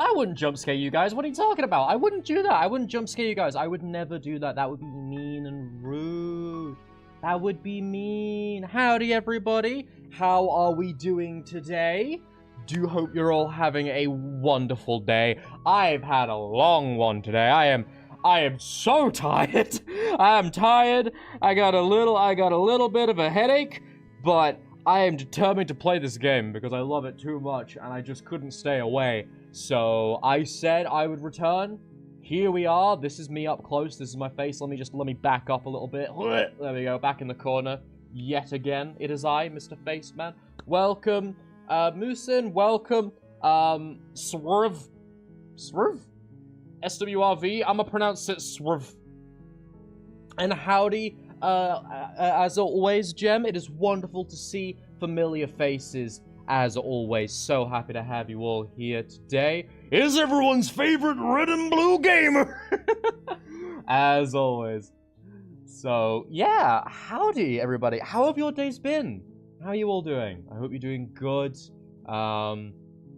I wouldn't jump scare you guys. What are you talking about? I wouldn't do that. I wouldn't jump scare you guys. I would never do that. That would be mean and rude. That would be mean. Howdy, everybody. How are we doing today? Do hope you're all having a wonderful day. I've had a long one today. I am so tired. I am tired. I got a little bit of a headache, but I am determined to play this game because I love it too much and I just couldn't stay away. So I said I would return. Here we are. This is me up close. This is my face. Let me back up a little bit. There we go. Back in the corner. Yet again, it is I, Mr. Faceman. Welcome, Moosin. Welcome, Swerve. SWRV. I'ma pronounce it Swerve. And howdy, as always, Gem. It is wonderful to see familiar faces. As always, so happy to have you all here today. It is everyone's favorite red and blue gamer. As always. So, yeah, howdy, everybody. How have your days been? How are you all doing? I hope you're doing good.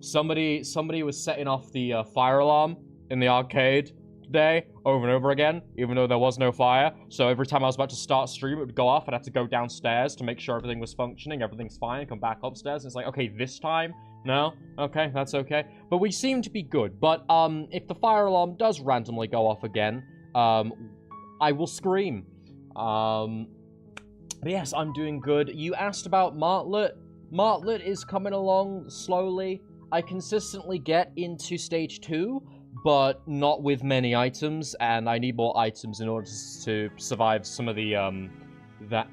Somebody was setting off the fire alarm in the arcade today over and over again, even though there was no fire. So every time I was about to start stream, it would go off. I'd have to go downstairs to make sure everything was functioning, everything's fine, come back upstairs. And it's like, okay, this time? No? Okay, that's okay. But we seem to be good. But if the fire alarm does randomly go off again, I will scream. But yes, I'm doing good. You asked about Martlet. Martlet is coming along slowly. I consistently get into stage 2, but not with many items, and I need more items in order to survive some of the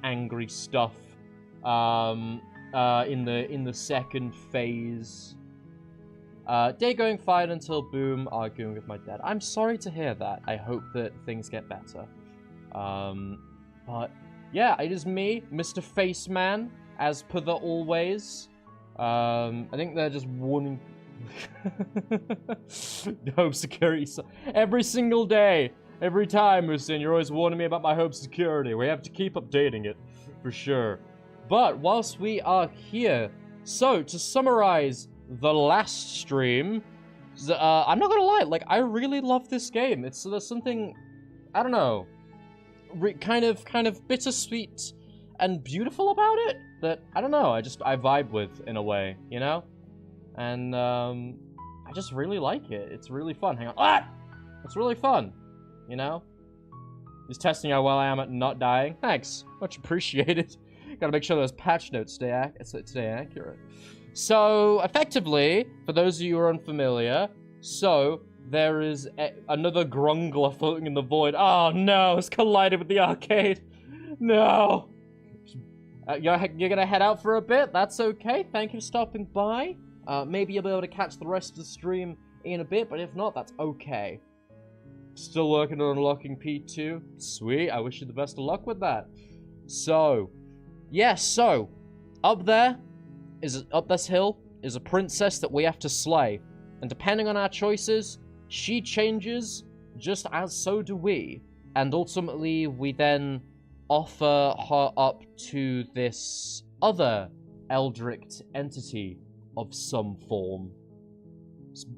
angry stuff in the second phase. Day going fine until boom, arguing with my dad. I'm sorry to hear that. I hope that things get better. But yeah, it is me, Mr. Faceman, as per the always. I think they're just warning. Home security. Every single day, every time, Musin, you're always warning me about my home security. We have to keep updating it, for sure. But whilst we are here, so to summarize the last stream, I'm not gonna lie, like, I really love this game. There's something, I don't know, kind of bittersweet and beautiful about it that, I don't know, I vibe with in a way, you know? And, I just really like it. It's really fun. Hang on. Ah! It's really fun, you know? Just testing how well I am at not dying. Thanks. Much appreciated. Gotta make sure those patch notes stay accurate. So, effectively, for those of you who are unfamiliar, so, there is another Grungler floating in the void. Oh, no! It's collided with the arcade. No! You're gonna head out for a bit? That's okay. Thank you for stopping by. Maybe you'll be able to catch the rest of the stream in a bit, but if not, that's okay. Still working on unlocking P2. Sweet, I wish you the best of luck with that. So, yes, so, up this hill is a princess that we have to slay. And depending on our choices, she changes just as so do we. And ultimately, we then offer her up to this other Eldritch entity of some form.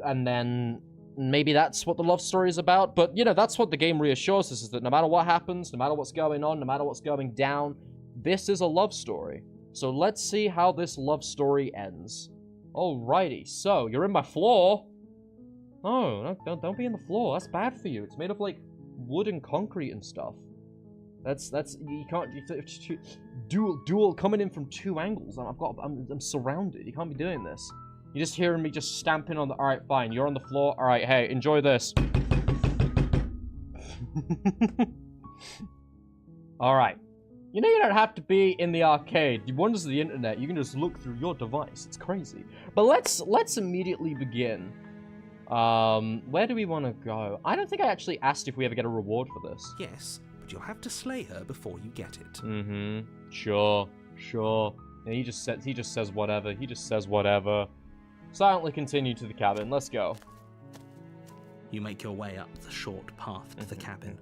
And then maybe that's what the love story is about. But, you know, that's what the game reassures us, is that no matter what happens, no matter what's going on, no matter what's going down, this is a love story. So let's see how this love story ends. Alrighty, so you're in my floor. Oh, don't be in the floor. That's bad for you. It's made of, like, wood and concrete and stuff. You can't, dual coming in from 2 angles. I'm surrounded. You can't be doing this. You're just hearing me just stamping on the, alright, fine, you're on the floor. Alright, hey, enjoy this. Alright. You know you don't have to be in the arcade. The wonders of the internet, you can just look through your device. It's crazy. But let's immediately begin. Where do we want to go? I don't think I actually asked if we ever get a reward for this. Yes. You'll have to slay her before you get it. Mm-hmm. Sure. Yeah, he just says whatever. He just says whatever. Silently continue to the cabin. Let's go. You make your way up the short path to the cabin.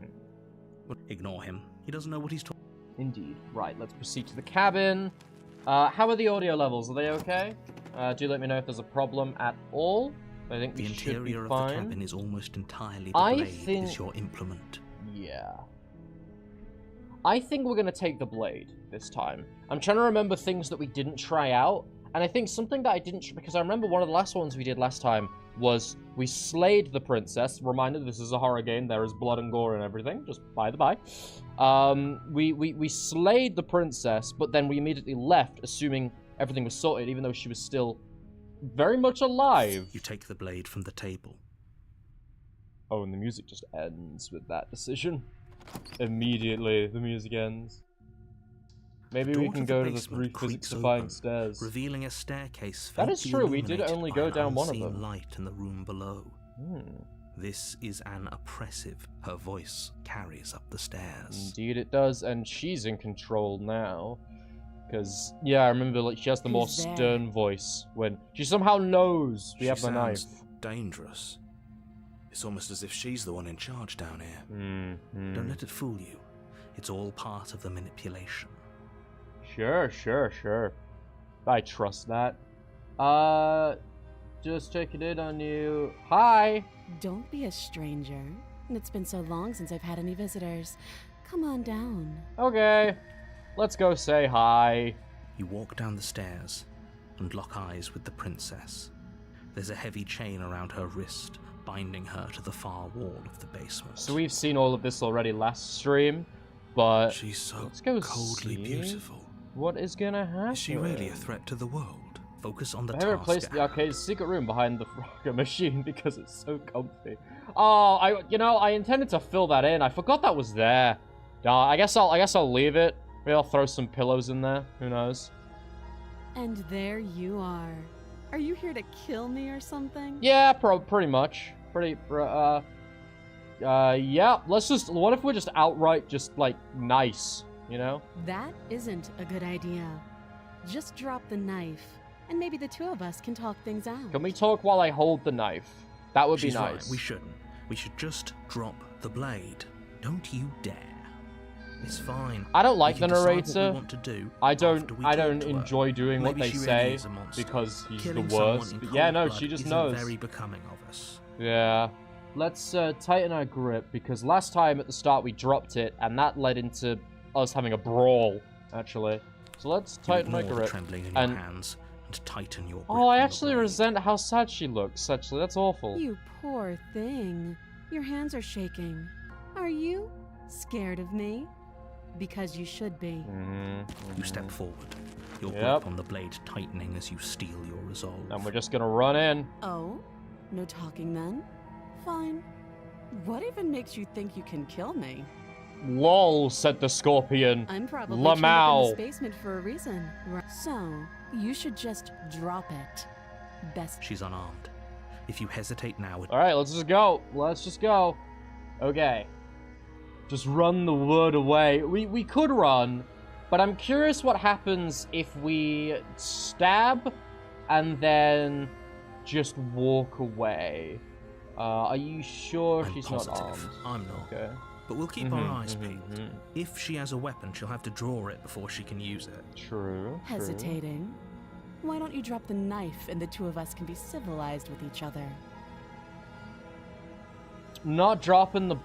Ignore him. He doesn't know what he's talking. Indeed. Right, let's proceed to the cabin. How are the audio levels? Are they okay? Do let me know if there's a problem at all. I think The we should be interior of fine. the cabin is almost entirely the I blade think- is your implement. Yeah. I think we're gonna take the blade this time. I'm trying to remember things that we didn't try out, and I think something that I didn't, because I remember one of the last ones we did last time was we slayed the princess. Reminder, this is a horror game. There is blood and gore and everything, just by the by. We slayed the princess, but then we immediately left, assuming everything was sorted, even though she was still very much alive. You take the blade from the table. Oh, and the music just ends with that decision. Immediately, the music ends. Maybe we Door can to the go to the basement 3 creaks physics-defying open, stairs. revealing a staircase That is faintly true, we did illuminated only by go an down one of unseen them. light in the room below. Hmm. This is an oppressive. Her voice carries up the stairs. Indeed it does, and she's in control now. Because, yeah, I remember like she has the more Who's there? stern voice when she somehow knows we She have the knife. sounds dangerous. It's almost as if she's the one in charge down here. Hmm. Don't let it fool you. It's all part of the manipulation. Sure. I trust that. Just checking in on you. Hi! Don't be a stranger. It's been so long since I've had any visitors. Come on down. Okay. Let's go say hi. You walk down the stairs and lock eyes with the princess. There's a heavy chain around her wrist, binding her to the far wall of the basement. So we've seen all of this already last stream, but She's so let's go coldly see beautiful. what is gonna happen. Is she really a threat to the world? Focus on the I haven't task replaced at the hand. arcade's secret room behind the Frogger machine because it's so comfy. Oh, I intended to fill that in. I forgot that was there. I guess I'll leave it. Maybe I'll throw some pillows in there. Who knows? And there you are. Are you here to kill me or something? Yeah, pretty much. Yeah. Let's just. What if we're just outright just like nice? You know? That isn't a good idea. Just drop the knife, and maybe the two of us can talk things out. Can we talk while I hold the knife? That would be She's nice. right, we shouldn't. We should just drop the blade. Don't you dare. It's fine. I don't like We the can decide what narrator. we want to do I after don't we talk to her. enjoy doing what Maybe they she really say is a monster. because he's Killing the someone worst. in But yeah, cold no, blood she just isn't knows. very becoming of us. Yeah. Let's tighten our grip because last time at the start we dropped it and that led into us having a brawl, actually. So let's You tighten my ignore the grip. trembling in and- your hands and tighten your grip Oh, I on the actually blade. resent how sad she looks, actually. That's awful. You poor thing. Your hands are shaking. Are you scared of me? Because you should be. You step forward, your Yep. grip on the blade tightening as you steel your resolve. And we're just gonna run in. Oh? No talking then? Fine. What even makes you think you can kill me? LOL, said the scorpion. I'm probably Lamau. chained up in this basement for a reason. So, you should just drop it. Best. She's unarmed. If you hesitate now, Alright, let's just go. Let's just go. Okay. Just run the word away. We could run, but I'm curious what happens if we stab and then just walk away. Are you sure I'm she's positive. not armed? I'm not. Okay. But we'll keep our eyes peeled. If she has a weapon, she'll have to draw it before she can use it. True. Hesitating? Why don't you drop the knife and the two of us can be civilized with each other? Not dropping the.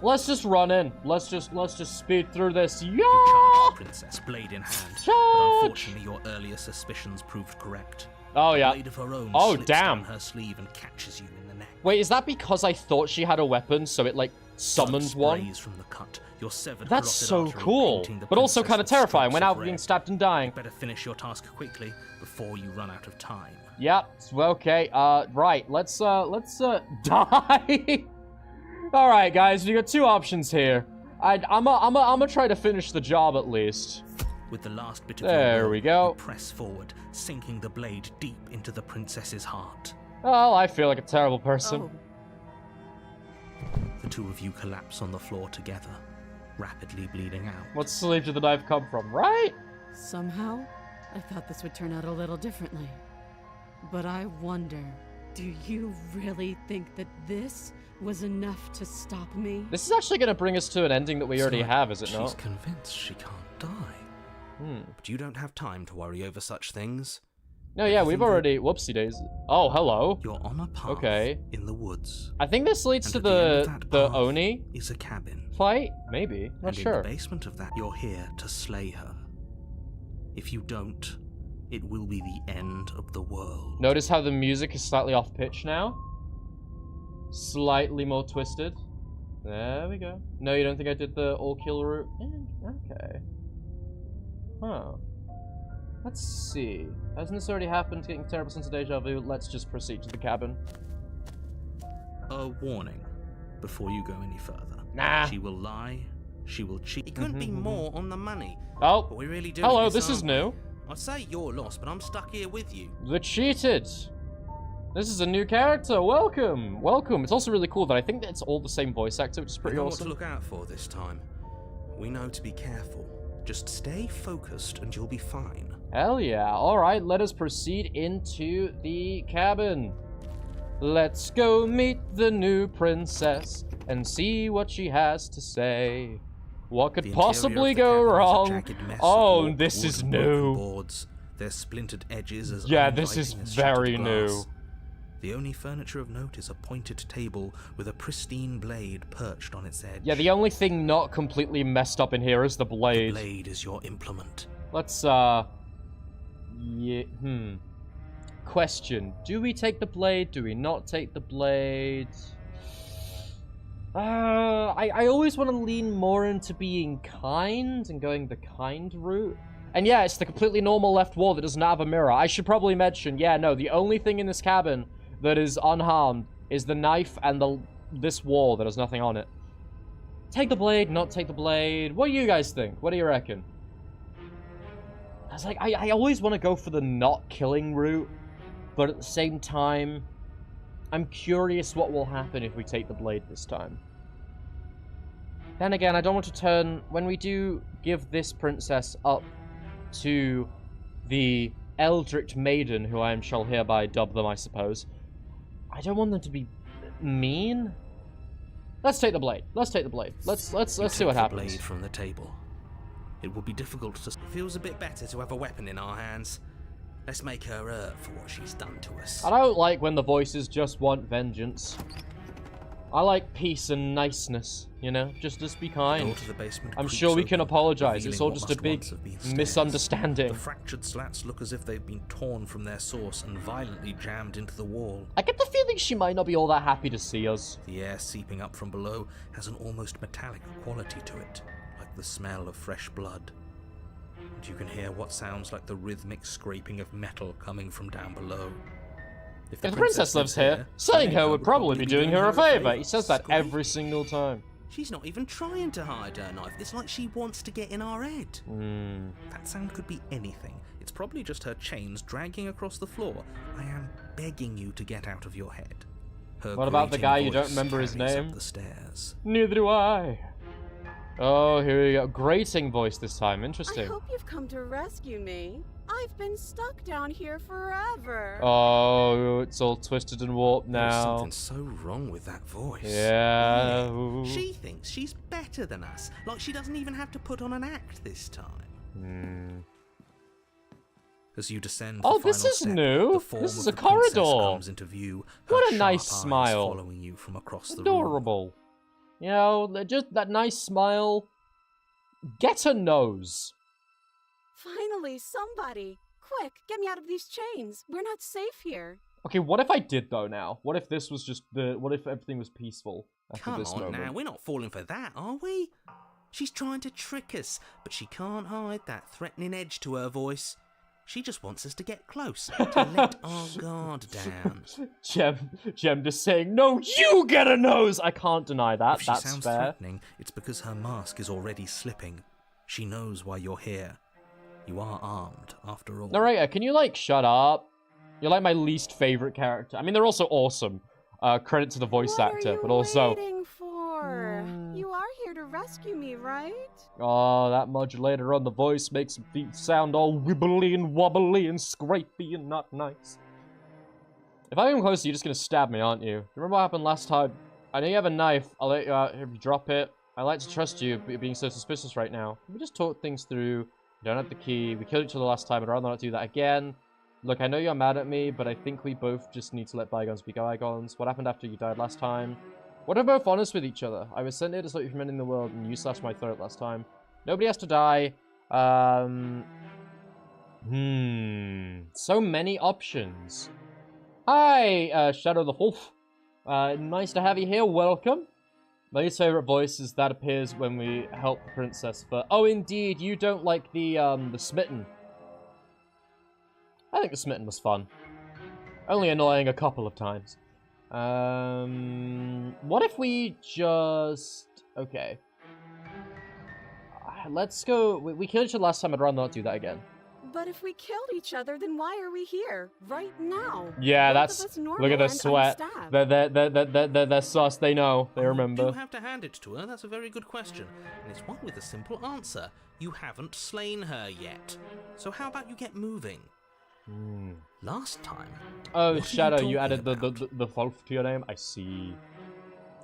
Let's just run in. Let's just speed through this. Yeah. You charge the princess, blade in hand. But Charge! unfortunately, your earlier suspicions proved correct. Oh A yeah. blade of her own Oh, slips damn. down her sleeve and catches you in the neck. Wait, is that because I thought she had a weapon, so it like summoned Blood one? sprays from the cut. Your severed That's carotid so artery cool, painting the but also princess kind of with terrifying. stripes We're of now red. being stabbed and dying. Better finish your task quickly before you run out of time. Yep. Well, okay. Right. Let's die. All right, guys. We got two options here. I'm gonna try to finish the job at least. With the last bit of There your will, we go. you press forward, sinking the blade deep into the princess's heart. Well, I feel like a terrible person. Oh, The two of you collapse on the floor together, rapidly bleeding out. What sleeve did the knife come from? Right? somehow, I thought this would turn out a little differently. But I wonder, do you really think that this was enough to stop me? This is actually gonna bring us to an ending that we already So, have, is it she's not? convinced she can't die. Hmm. But you don't have time to worry over such things. No, yeah, we've already... Whoopsie days. Oh, hello. You're on a path in the woods. I think this leads to And at the end of the that path Oni is a cabin. fight? Maybe. Not And sure. in the basement of that, you're here to slay her. If you don't, it will be the end of the world. Notice how the music is slightly off pitch now? Slightly more twisted. There we go. No, you don't think I did the all-kill route? Okay. Huh. Let's see. Hasn't this already happened? Getting a terrible sense of deja vu. Let's just proceed to the cabin. A warning before you go any further. Nah. She will lie. She will cheat. It couldn't be more on the money. Oh. But we really do. Hello, this is new. I'd say you're lost, but I'm stuck here with you. The Cheated. This is a new character. Welcome. Welcome. It's also really cool that I think that it's all the same voice actor, which is pretty We know awesome. what to look out for this time. We know to be careful. Just stay focused and you'll be fine. Hell yeah. Alright, let us proceed into the cabin. Let's go meet the new princess and see what she has to say. What could The interior possibly of the go cabin is a wrong? jagged mess of Oh, warped this wood is and broken new. Boards, their splintered edges as Yeah, this is uninviting as very shattered new. glass. The only furniture of note is a pointed table with a pristine blade perched on its edge. Yeah, the only thing not completely messed up in here is the The blade. blade is your implement. Let's, Question. Do we take the blade? Do we not take the blade? I always want to lean more into being kind and going the kind route. And yeah, it's the completely normal left wall that doesn't have a mirror. I should probably mention, yeah, no, the only thing in this cabin that is unharmed is the knife and this wall that has nothing on it. Take the blade, not take the blade. What do you guys think? What do you reckon? I was like, I always want to go for the not killing route, but at the same time, I'm curious what will happen if we take the blade this time. Then again, I don't want to turn... When we do give this princess up to the Eldritch Maiden, who I shall hereby dub them, I suppose, I don't want them to be mean. Let's take the blade. Let's take the blade. Let's see what Take the happens. blade from the table. It will be difficult to... It feels a bit better to have a weapon in our hands. Let's make her hurt for what she's done to us. I don't like when the voices just want vengeance. I like peace and niceness, you know? Just be The kind. door to the basement I'm creaks sure we can open, apologize. It's revealing all what just a must big once have been stairs. misunderstanding. The fractured slats look as if they've been torn from their source and violently jammed into the wall. I get the feeling she might not be all that happy to see us. The air seeping up from below has an almost metallic quality to it, like the smell of fresh blood. And you can hear what sounds like the rhythmic scraping of metal coming from down below. If the princess lives here, saying her would probably be doing her a favor. He says that every single time. She's not even trying to hide her knife. It's like she wants to get in our head. That sound could be anything. It's probably just her chains dragging across the floor. I am begging you to get out of your head. Her What about the grating guy you don't voice remember his carries up name? the stairs. Neither do I. Oh, here we go. Grating voice this time. I Interesting. hope you've come to rescue me. I've been stuck down here forever. Oh, it's all twisted and warped There's now. something so wrong with that voice. Yeah. She thinks she's better than us, like she doesn't even have to put on an act this time. As you descend Oh, the this final is step, new. the form This of is a the princess corridor. comes into view, What her a nice sharp eyes smile. following you from across the room. Adorable. You know, just that nice smile. Get a nose. Finally, somebody. Quick, get me out of these chains. We're not safe here. Okay, what if I did though now? What if this was just what if everything was peaceful after Come this on moment? now, we're not falling for that, are we? She's trying to trick us, but she can't hide that threatening edge to her voice. She just wants us to get close, to let our guard down. Gem just saying, no, you get a nose! I can't deny that, If she that's sounds fair. threatening, it's because her mask is already slipping. She knows why you're here. You are armed, after all. Narrator, can you, like, shut up? You're, like, my least favorite character. I mean, they're also awesome. Credit to the voice what actor, are you but also... waiting for? You are here to rescue me, right? Oh, that modulator on the voice makes it sound all wibbly and wobbly and scrapey and not nice. If I come closer, you're just gonna stab me, aren't you? Remember what happened last time? I know you have a knife. I'll let you out if you drop it. I like to trust you, but you're being so suspicious right now. Can we just talk things through? You don't have the key. We killed each other last time. I'd rather not do that again. Look, I know you're mad at me, but I think we both just need to let bygones be bygones. What happened after you died last time? What if we're both honest with each other? I was sent here to stop you from ending the world, and you slashed my throat last time. Nobody has to die. So many options. Hi, Shadow the Wolf. Nice to have you here. Welcome. My least favorite voice is that appears when we help the princess for... Oh, indeed, you don't like the Smitten. I think the Smitten was fun. Only annoying a couple of times. What if we just... Okay. Let's go... We killed each other last time, I'd rather not do that again. But if we killed each other, then why are we here, right now? Yeah, Both that's... of us Look at the sweat. unstabbed. They're sus, they know. They remember. You do have to hand it to her, that's a very good question. And it's one with a simple answer. You haven't slain her yet. So how about you get moving? Last time... Oh, Shadow, you added the wolf to your name? I see.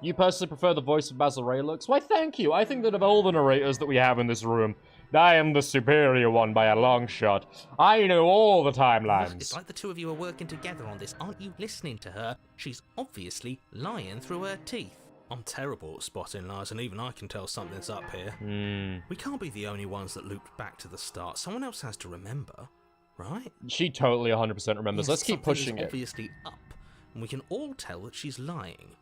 You personally prefer the voice of Mazeraylux? Why, thank you. I think that of all the narrators that we have in this room, I am the superior one by a long shot. I know all the timelines. It's like the two of you are working together on this. Aren't you listening to her? She's obviously lying through her teeth. I'm terrible at spotting lies, and even I can tell something's up here. We can't be the only ones that looped back to the start. Someone else has to remember, right? She totally 100% remembers. Yes, Let's keep pushing it. Obviously up, and we can all tell that she's lying.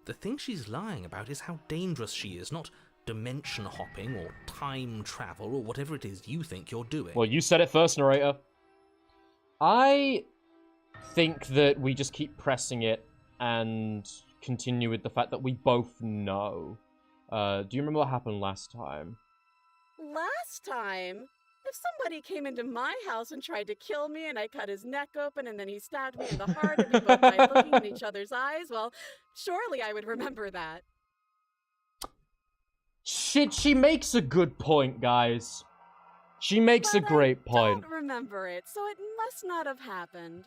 The thing she's lying about is how dangerous she is, not dimension hopping or time travel or whatever it is you think you're doing. Well, you said it first, narrator. I think that we just keep pressing it and continue with the fact that we both know. Do you remember what happened last time? Last time? If somebody came into my house and tried to kill me and I cut his neck open and then he stabbed me in the heart and we both died looking in each other's eyes, well, surely I would remember that. Shit, she makes a good point, guys. She makes a great point. I don't remember it, so it must not have happened.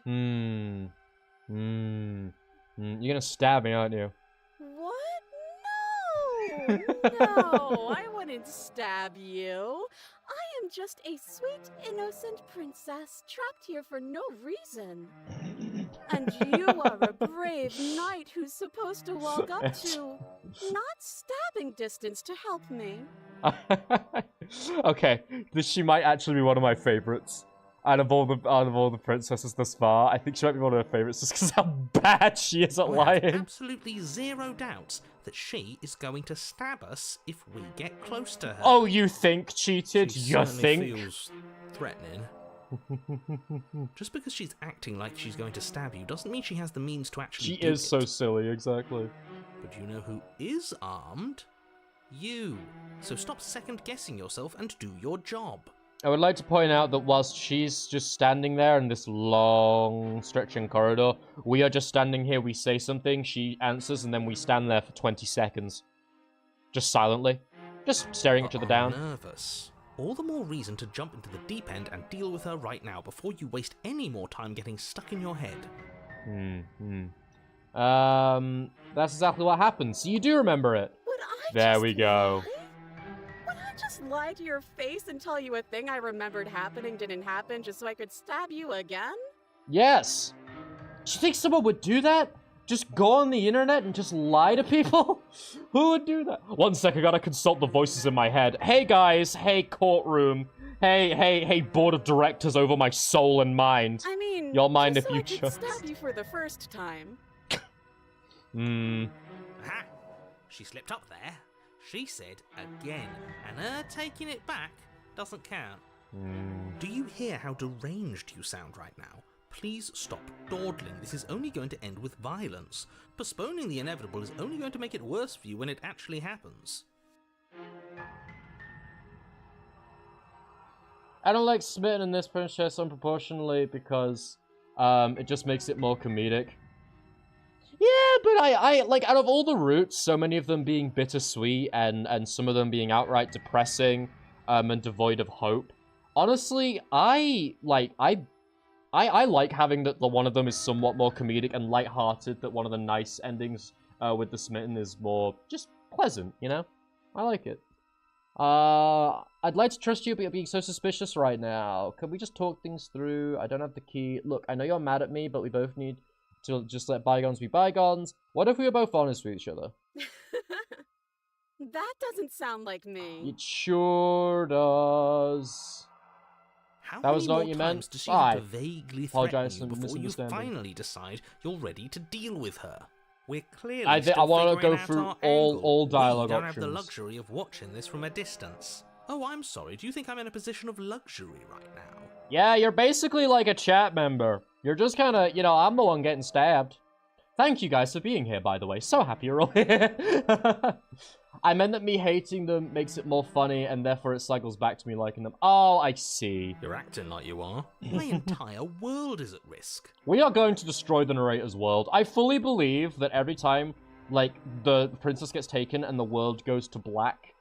You're gonna stab me, aren't you? What? No, I wouldn't stab you. I am just a sweet, innocent princess trapped here for no reason. And you are a brave knight who's supposed to walk up to, not stabbing distance to help me. Okay, she might actually be one of my favorites. Out of all the princesses thus far, I think she might be one of her favorites just because how bad she is at lying. Absolutely zero doubts that she is going to stab us if we get close to her. Oh, you think, cheated? You think? Feels threatening. Just because she's acting like she's going to stab you doesn't mean she has the means to actually do it. She is so silly, exactly. But you know who is armed? You. So stop second-guessing yourself and do your job. I would like to point out that whilst she's just standing there in this long, stretching corridor, we are just standing here, we say something, she answers, and then we stand there for 20 seconds. Just silently. Just staring each other down. Nervous. All the more reason to jump into the deep end and deal with her right now before you waste any more time getting stuck in your head. That's exactly what happened. So you do remember it. Would I There we go. Would I just lie to your face and tell you a thing I remembered happening didn't happen just so I could stab you again? Yes. Do you think someone would do that? Just go on the internet and just lie to people? Who would do that? One sec, I gotta consult the voices in my head. Hey guys, hey courtroom, hey board of directors over my soul and mind. I mean, y'all mind just if so you I could chose? stab you for the first time. Aha! She slipped up there. She said again, and her taking it back doesn't count. Do you hear how deranged you sound right now? Please stop dawdling. This is only going to end with violence. Postponing the inevitable is only going to make it worse for you when it actually happens. I don't like smitten in this princess unproportionally because it just makes it more comedic. Yeah, but I like, out of all the routes, so many of them being bittersweet and some of them being outright depressing and devoid of hope. Honestly, I like having that the one of them is somewhat more comedic and lighthearted, that one of the nice endings with the smitten is more just pleasant, you know? I like it. I'd like to trust you, but you're being so suspicious right now. Can we just talk things through? I don't have the key. Look, I know you're mad at me, but we both need to just let bygones be bygones. What if we were both honest with each other? That doesn't sound like me. It sure does. How That was many not more what you times meant? does she have I to vaguely apologize threaten for you before you misunderstanding. finally decide you're ready to deal with her? We're clearly I still want to figuring go out through our all angle. dialogue We don't have the options. luxury of watching this from a distance. Oh, I'm sorry. Do you think I'm in a position of luxury right now? Yeah, you're basically like a chat member. You're just kind of, you know, I'm the one getting stabbed. Thank you guys for being here, by the way. So happy you're all here. I meant that me hating them makes it more funny, and therefore it cycles back to me liking them. Oh, I see. You're acting like you are. My entire world is at risk. We are going to destroy the narrator's world. I fully believe that every time, like, the princess gets taken and the world goes to black,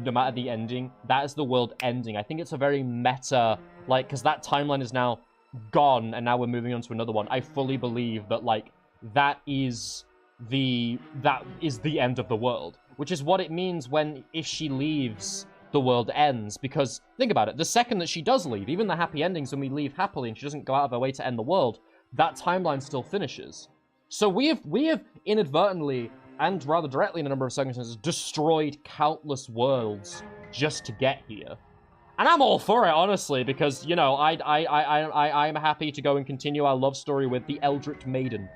no matter the ending, that is the world ending. I think it's a very meta, like, because that timeline is now gone, and now we're moving on to another one. I fully believe that, like, that is the end of the world, which is what it means when, if she leaves, the world ends. Because think about it, the second that she does leave, even the happy endings when we leave happily and she doesn't go out of her way to end the world, that timeline still finishes. So we have inadvertently and rather directly in a number of circumstances destroyed countless worlds just to get here. And I'm all for it, honestly, because, you know, I'm happy to go and continue our love story with the Eldritch Maiden.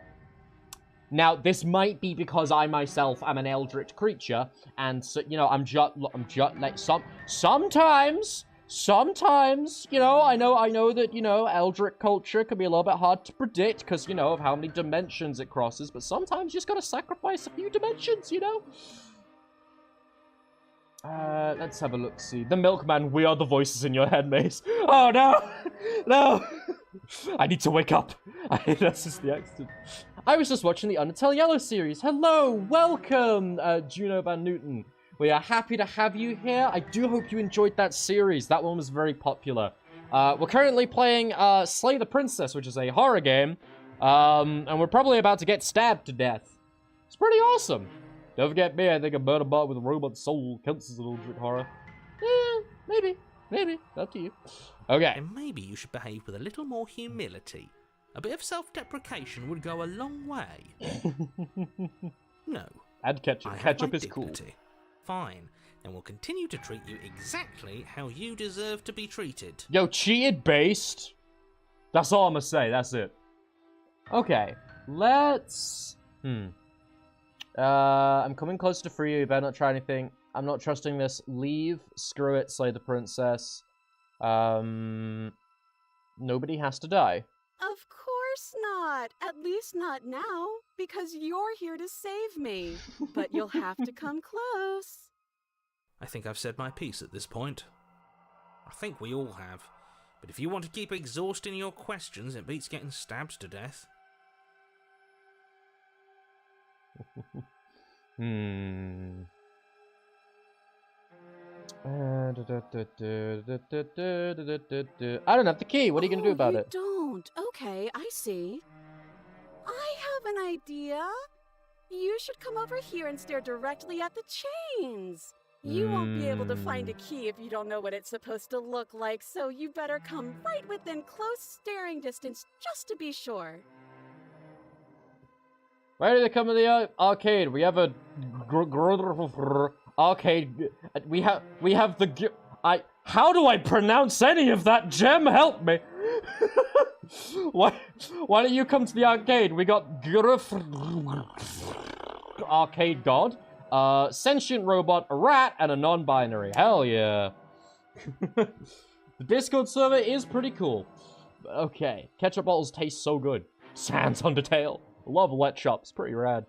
Now, this might be because I myself am an eldritch creature, and so, you know, I'm just like sometimes, you know, I know that, you know, eldritch culture can be a little bit hard to predict because, you know, of how many dimensions it crosses, but sometimes you just gotta sacrifice a few dimensions, you know. Let's have a look. See, the milkman. We are the voices in your head, Mace. Oh no, no! I need to wake up. That's just the accident. I was just watching the Undertale Yellow series. Hello, welcome, Juno Van Newton. We are happy to have you here. I do hope you enjoyed that series. That one was very popular. We're currently playing Slay the Princess, which is a horror game, and we're probably about to get stabbed to death. It's pretty awesome. Don't forget me, I think a murder bot with a robot soul counts as an eldritch horror. Maybe, up to you. Okay. And maybe you should behave with a little more humility. A bit of self-deprecation would go a long way. No. Add ketchup. Ketchup is cool. Fine. And we'll continue to treat you exactly how you deserve to be treated. Yo, cheated based. That's all I'm gonna say. That's it. Okay. Let's... I'm coming close to free you. You better not try anything. I'm not trusting this. Leave. Screw it. Slay the princess. Nobody has to die. Of course not. At least not now, because you're here to save me. But you'll have to come close. I think I've said my piece at this point. I think we all have. But if you want to keep exhausting your questions, it beats getting stabbed to death. I don't have the key. What are you going to do about it? Don't. Okay, I see. I have an idea. You should come over here and stare directly at the chains. You won't be able to find a key if you don't know what it's supposed to look like, so you better come right within close staring distance just to be sure. Ready to come to the arcade? We have a arcade. We have the. How do I pronounce any of that? Gem, help me. Why don't you come to the arcade? We got arcade god, sentient robot, a rat, and a non-binary. Hell yeah. The Discord server is pretty cool. Okay, ketchup bottles taste so good. Sans Undertale. Love wet shops. Pretty rad.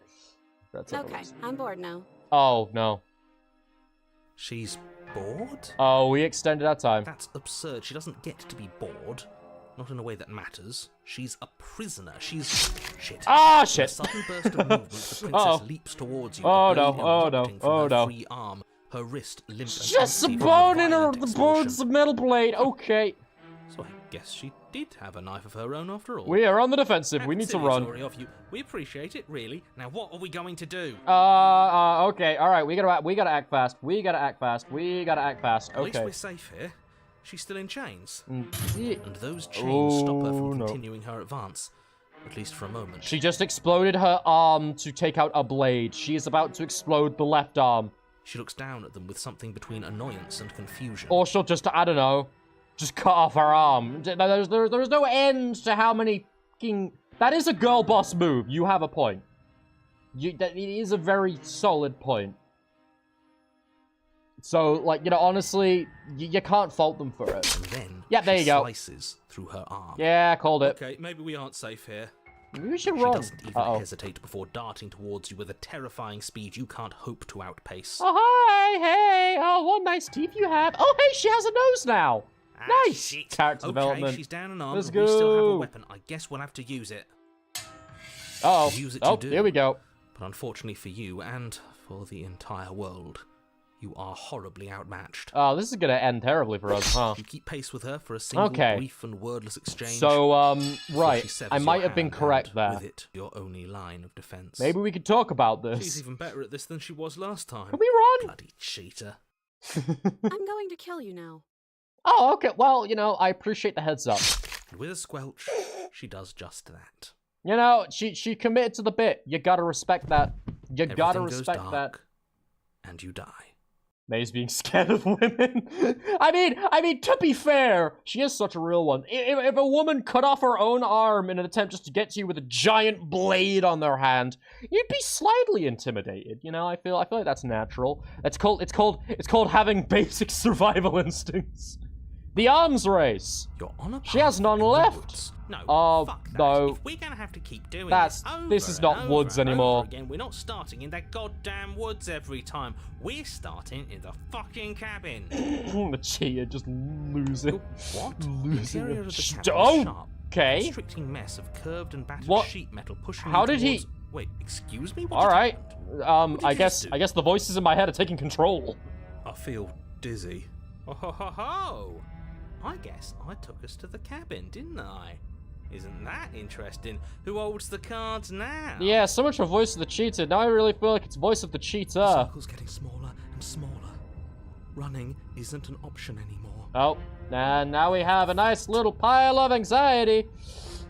That's okay, I'm bored now. Oh, no. She's bored? Oh, we extended our time. That's absurd. She doesn't get to be bored. Not in a way that matters. She's a prisoner. She's... Shit. Ah, shit! In a sudden burst of movement, the princess leaps towards you. Oh, no. Blade Oh, no. erupting from Oh, her no. free arm, her wrist limp and Just a empty from bone in her... violent The bone's a explosion. metal blade. Okay. So I guess she did have a knife of her own after all. We are on the defensive. We need to run. Of you. We appreciate it, really. Now what are we going to do? Okay, alright, we gotta act fast. We gotta act fast. At least Okay. we're safe here. She's still in chains. Yeah. And those chains stop her from no. continuing her advance. At least for a moment. She just exploded her arm to take out a blade. She is about to explode the left arm. She looks down at them with something between annoyance and confusion. Or she'll just, I don't know, just cut off her arm. There's no end to how many fucking... That is a girl boss move. You have a point. It is a very solid point. So, like, you know, honestly, you can't fault them for it. And then Yeah, there you go. Slices through her arm. Yeah, called it. Okay, maybe we aren't safe here. Maybe we should She run. doesn't even hesitate before darting towards you with a terrifying speed you can't hope to outpace. Oh, hi, hey, oh, what nice teeth you have. Oh, hey, she has a nose now. Nice. Shit. Character development. Okay, she's down an arm, Let's but we still have go. a weapon. I guess we'll have to use it. Uh-oh. Use it Oh, to do. here we go. But unfortunately for you, and for the entire world, you are horribly outmatched. Oh, this is gonna end terribly for us, huh? You keep pace with her for a single Okay. brief and wordless exchange. So, right, she severs I might your have been hand, correct and there. With it, your only line of defense. Maybe we could talk about She's this. even better at this than she was last time. Can we run? Bloody cheater. I'm going to kill you now. Oh, okay. Well, you know, I appreciate the heads up. And with a squelch, she does just that. You know, she committed to the bit. You gotta respect that. You gotta Everything goes respect that. dark, and you die. May's being scared of women. I mean, to be fair, she is such a real one. If a woman cut off her own arm in an attempt just to get to you with a giant blade on their hand, you'd be slightly intimidated. You know, I feel like that's natural. It's called having basic survival instincts. The arms race. You're on a She has path none in the left. woods. No, fuck that. no. If we're gonna have to keep doing This is not woods anymore. Again, we're not starting in that goddamn woods every time. We're starting in the fucking cabin. The cheater just losing. What? Losing The interior it. of the cabin Oh, is sharp. okay. A constricting mess of curved and battered What? sheet metal pushing How you did he- towards... Wait, excuse me? What All just right. happened? I you just do? guess the voices in my head are taking control. I feel dizzy. Oh ho ho ho! I guess I took us to the cabin, didn't I? Isn't that interesting? Who holds the cards now? Yeah, so much for voice of the cheater. Now I really feel like it's voice of the cheater. The circle's getting smaller and smaller. Running isn't an option anymore. Oh, and now we have a nice little pile of anxiety.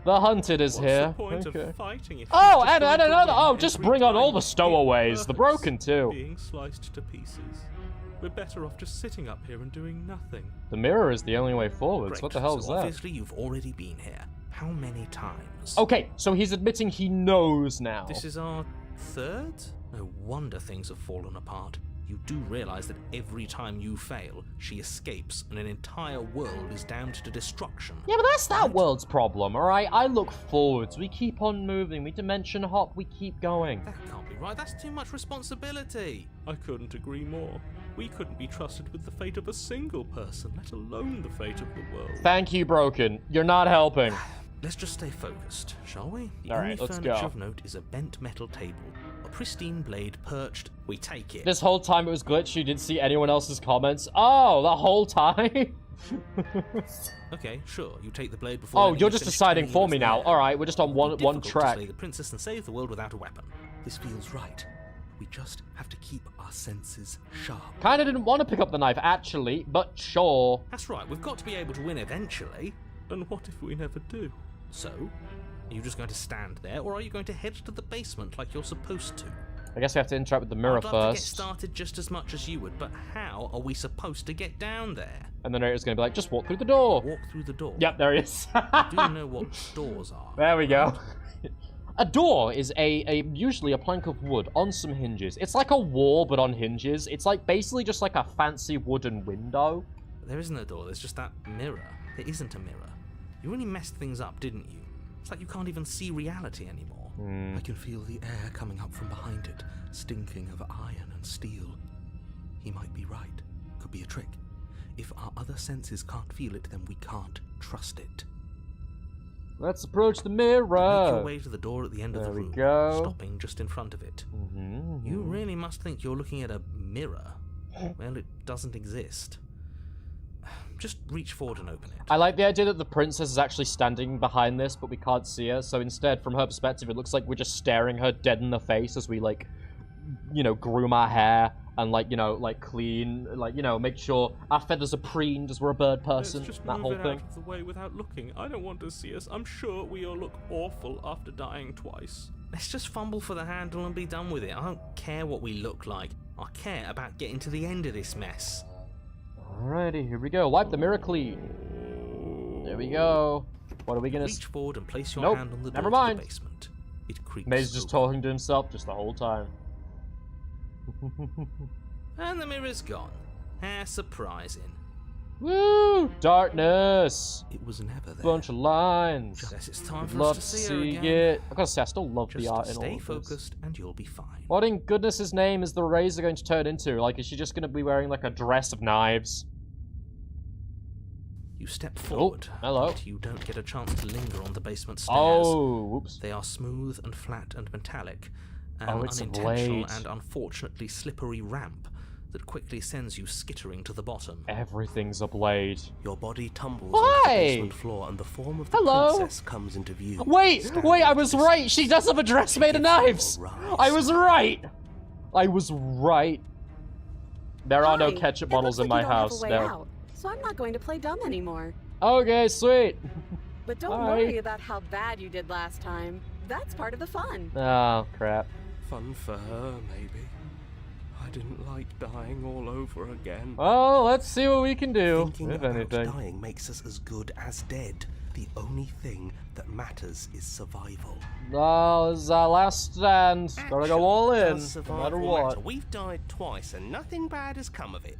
The hunted is What's here. the point Okay. of fighting if Oh, you're just and going to another. run Oh, just every bring on time all the it stowaways. The hurts, broken too. being sliced to pieces. We're better off just sitting up here and doing nothing. The mirror is the only way forwards. Great. What the hell is so that? obviously you've already been here. How many times? Okay, so he's admitting he knows now. This is our third? No wonder things have fallen apart. You do realize that every time you fail, she escapes and an entire world is damned to destruction. Yeah, but that's that world's problem, alright? I look forwards. We keep on moving. We dimension hop. We keep going. That can't be right. That's too much responsibility. I couldn't agree more. We couldn't be trusted with the fate of a single person, let alone the fate of the world. Thank you, Broken. You're not helping. Let's just stay focused, shall we? The All only right, let's furniture go. of note is a bent metal table. A pristine blade perched. We take it. This whole time it was glitched. You didn't see anyone else's comments. Oh, the whole time? Okay, sure. You take the blade before. Oh, letting you're me just finish deciding telling you for it's me now. there. All right, we're just on It would be one difficult track. to slay the princess and save the world without a weapon. This feels right. We just have to keep our senses sharp. Kinda didn't want to pick up the knife, actually, but sure. That's right. We've got to be able to win eventually. And what if we never do? So, are you just going to stand there, or are you going to head to the basement like you're supposed to? I guess we have to interact with the mirror I'd love to get first. started just as much as you would, but how are we supposed to get down there? And the narrator's gonna be like, just walk through the door. Walk through the door. Yep, there he is. Do you know what doors are? There we go. A door is usually a plank of wood on some hinges. It's like a wall, but on hinges. It's like basically just like a fancy wooden window. There isn't a door, there's just that mirror. There isn't a mirror. You really messed things up, didn't you? It's like you can't even see reality anymore. I can feel the air coming up from behind it, stinking of iron and steel. He might be right. Could be a trick. If our other senses can't feel it, then we can't trust it. Let's approach the mirror. Make your way to the door at the end of the There we room, go. stopping just in front of it. Mhm. You really must think you're looking at a mirror. Well, it doesn't exist. Just reach forward and open it. I like the idea that the princess is actually standing behind this, but we can't see her. So instead, from her perspective, it looks like we're just staring her dead in the face as we, like, you know, groom our hair and, like, you know, like, clean, like, you know, make sure our feathers are preened as we're a bird person. Let's just that move whole it thing. out of the way without looking. I don't want to see us. I'm sure we all look awful after dying twice. Let's just fumble for the handle and be done with it. I don't care what we look like. I care about getting to the end of this mess. Alrighty, here we go. Wipe the mirror clean. There we go. What are we gonna... Reach forward and place your Nope, hand on the never door to mind. the basement. It creaks Maze just open. talking to himself just the whole time. And the mirror's gone. How surprising. Woo! Darkness! It was never there. Bunch of lines. Guess it's time I'd for love us to to see her see again. it. I gotta say, I still love Just the art in stay all of this. focused and you'll be fine. What in goodness' name is the razor going to turn into? Like, is she just gonna be wearing, like, a dress of knives? You step forward, hello. but you don't get a chance to linger on the basement stairs. Oh, whoops. They are smooth and flat and metallic. An Oh, it's a unintentional blade. and unfortunately slippery ramp that quickly sends you skittering to the bottom. Everything's a blade. Your body tumbles Hi! onto the basement floor and the form of the Hello? princess comes into view. Wait, Standing I at was a right. distance, She does have a dress she made of gives you a knives. rise. I was right. I was right. There are no Hi, ketchup it bottles looks in like my you don't have a house. way No. out, so I'm not going to play dumb anymore. Okay, sweet. But don't Hi. worry about how bad you did last time. That's part of the fun. Oh, crap. Fun for her, maybe. I didn't like dying all over again. Well, let's see what we can do, Thinking if about anything. dying makes us as good as dead. The only thing that matters is survival. Well, this is our last stand. Gotta go all in, Does no survival matter what. matter? We've died twice and nothing bad has come of it.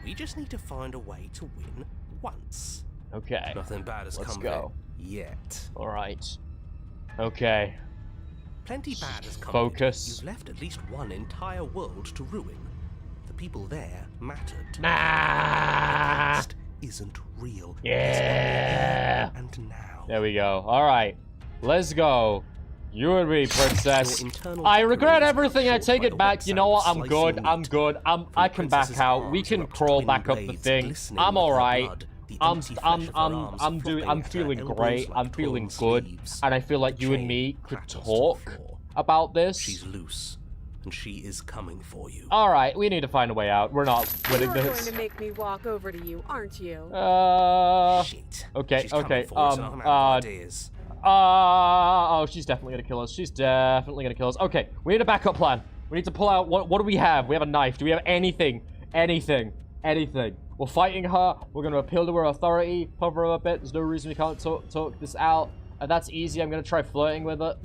We just need to find a way to win once. Okay, Nothing bad has let's come go. of it yet. Alright. Okay. Plenty bad has come Focus. of it. You've left at least one entire world to ruin. The people there mattered. The Nah! past isn't real. Yeah! It's and now. There we go. Alright. Let's go. You and me, princess. Your internal I regret decorations everything. cut I short take by it the back. wet You know what? sound I'm of good. slicing I'm meat. good. From I the can back princess's out. We arms can were up to crawl twin back up the blades thing. glistening I'm with her alright. blood, the I'm empty flesh of her arms flopping I'm at her feeling elbows great. like I'm feeling torn good. sleeves. And I feel like The you and chain me could rattles to the talk floor. about this. She's loose, and she is coming for you. Alright, we need to find a way out. We're not winning You're going this. to make me walk over to you, aren't you? Shit. Okay, She's coming okay, for us, and I'm out of ideas. oh, she's definitely gonna kill us. She's definitely gonna kill us. Okay, we need a backup plan. We need to pull out, what do we have? We have a knife. Do we have anything? Anything. We're fighting her. We're gonna appeal to her authority, cover her a bit. There's no reason we can't talk this out. That's easy. I'm gonna try flirting with her.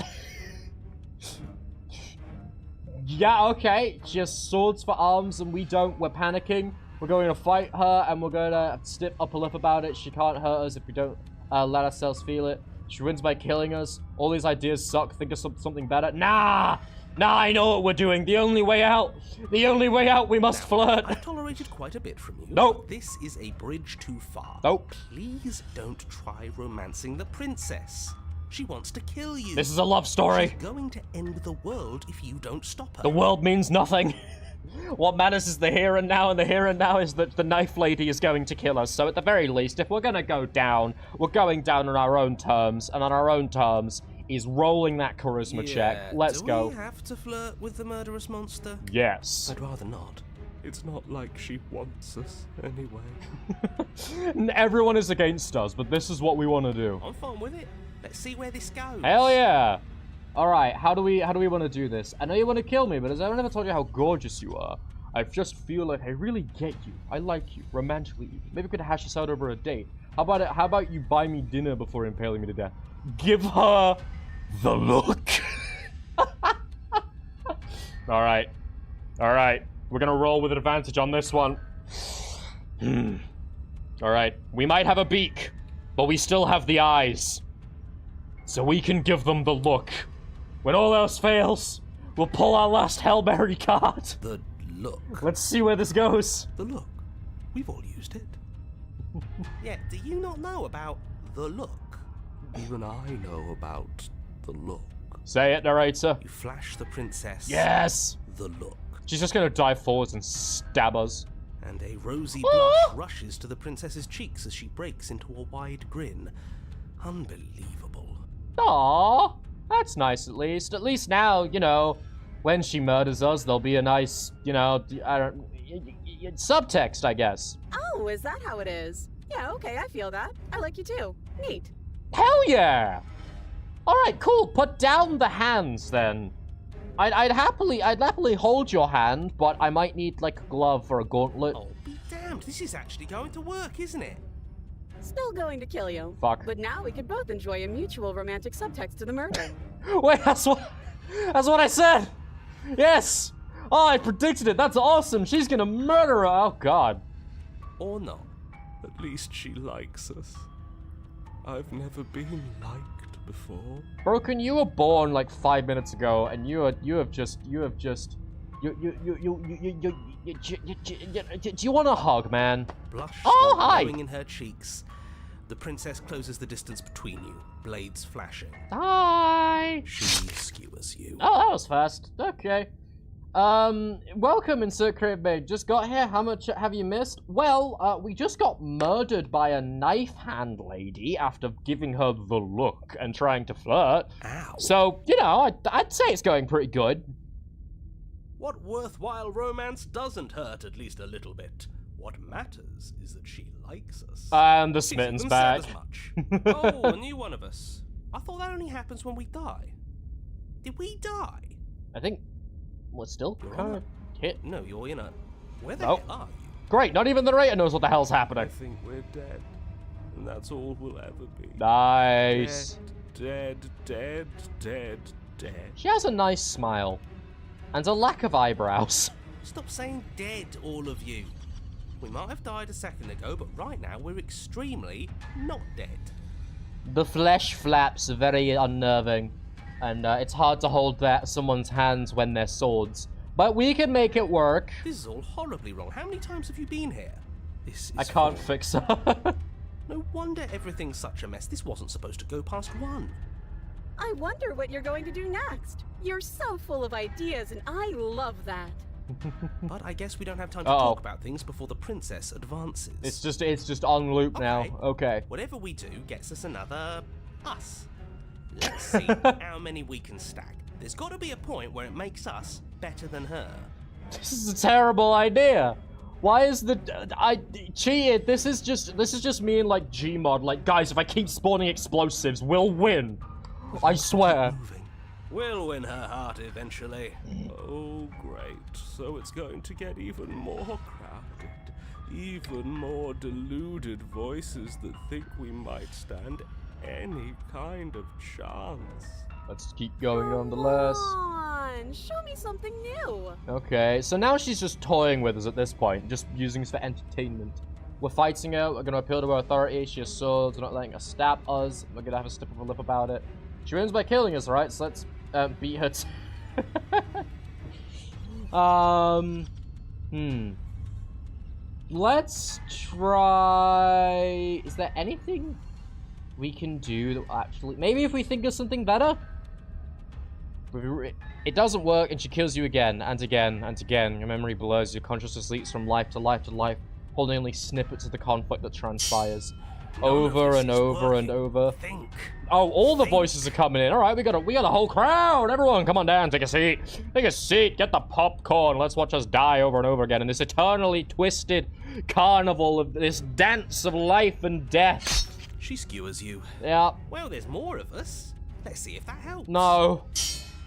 Yeah, okay. She has swords for arms and we don't. We're panicking. We're going to fight her and we're going to stiff upper lip about it. She can't hurt us if we don't let ourselves feel it. She wins by killing us. All these ideas suck. Think of something better. Nah! Nah, I know what we're doing. The only way out. The only way out. We must flirt. I've tolerated quite a bit from you. Nope. But this is a bridge too far. Nope. Please don't try romancing the princess. She wants to kill you. This is a love story. She's going to end the world if you don't stop her. The world means nothing. What matters is the here and now, and the here and now is that the knife lady is going to kill us. So at the very least, if we're going to go down, we're going down on our own terms, and on our own terms is rolling that charisma check. Let's do go. we have to flirt with the murderous monster? Yes. I'd rather not. It's not like she wants us anyway. Everyone is against us, but this is what we want to do. I'm fine with it. Let's see where this goes. Hell yeah! Alright, how do we want to do this? I know you want to kill me, but as I never told you how gorgeous you are, I just feel like I really get you. I like you, romantically. Maybe we could hash this out over a date. How about you buy me dinner before impaling me to death? Give her the look. Alright. Alright. We're gonna roll with advantage on this one. Alright. We might have a beak, but we still have the eyes. So we can give them the look. When all else fails, we'll pull our last Hail Mary card. The look. Let's see where this goes. The look. We've all used it. Yeah, do you not know about the look? Even I know about the look. Say it, narrator. You flash the princess. Yes! The look. She's just gonna dive forwards and stab us. and a rosy blush rushes to the princess's cheeks as she breaks into a wide grin. Unbelievable. Aww, that's nice at least. At least now, you know, when she murders us, there'll be a nice, you know, subtext, I guess. Oh, is that how it is? Yeah, okay, I feel that. I like you too. Neat. Hell yeah! Alright, cool. Put down the hands, then. I'd happily hold your hand, but I might need, like, a glove or a gauntlet. Oh, be damned. This is actually going to work, isn't it? Still going to kill you. Fuck. But now we can both enjoy a mutual romantic subtext to the murder. Wait, that's what I said! Yes! Oh, I predicted it. That's awesome. She's gonna murder her. Oh, God. Or not. At least she likes us. I've never been liked before. Broken, you were born like 5 minutes ago, and do you want a hug, man? Blush Oh, still hi. glowing in her cheeks. The princess closes the distance between you, blades flashing. Hi. She skewers you. Oh, that was fast. Okay. Welcome, Insert Creative Babe. Just got here. How much have you missed? Well, we just got murdered by a knife hand lady after giving her the look and trying to flirt. Ow. So, you know, I'd say it's going pretty good. What worthwhile romance doesn't hurt at least a little bit? What matters is that she likes us. And the She's Smitten's even back. said as much. Oh, a new one of us. I thought that only happens when we die. Did we die? I think we're still You're kind on of hit. No, you're in a... Where the Nope. hell are you? Great, not even the narrator knows what the hell's I happening. think we're dead. And that's all we'll ever be. Nice. Dead, dead, dead, dead. She has a nice smile. And a lack of eyebrows. Stop saying dead, all of you. We might have died a second ago, but right now we're extremely not dead. The flesh flaps are very unnerving. And it's hard to hold someone's hands when they're swords. But we can make it work. This is all horribly wrong. How many times have you been here? This is I can't full. fix her. No wonder everything's such a mess. This wasn't supposed to go past one. I wonder what you're going to do next. You're so full of ideas, and I love that. But I guess we don't have time to Uh-oh. talk about things before the princess advances. It's just on loop now. Okay. Whatever we do gets us another us. Let's see how many we can stack. There's got to be a point where it makes us better than her. This is a terrible idea. Why is I cheated? This is just me and like Gmod. Like, guys, if I keep spawning explosives, we'll win. I swear. Moving. We'll win her heart eventually. Oh, great. So it's going to get even more crowded. Even more deluded voices that think we might stand any kind of chance. Let's keep going nonetheless. Come on, show me something new. Okay, so now she's just toying with us at this point, just using us for entertainment. We're fighting her, we're gonna appeal to her authority, she has swords, we're not letting her stab us, we're gonna have a stiff upper lip about it. She wins by killing us, right? So let's beat her Let's try... Is there anything we can do that actually... Maybe if we think of something better? It doesn't work, and she kills you again, and again, and again. Your memory blurs, your consciousness leaks from life to life to life, holding only snippets of the conflict that transpires. Over and over and over. Think. Oh, all the voices are coming in. All right, we got a whole crowd. Everyone, come on down, take a seat. Take a seat, get the popcorn. Let's watch us die over and over again in this eternally twisted carnival of this dance of life and death. She skewers you. Yeah. Well, there's more of us. Let's see if that helps. No.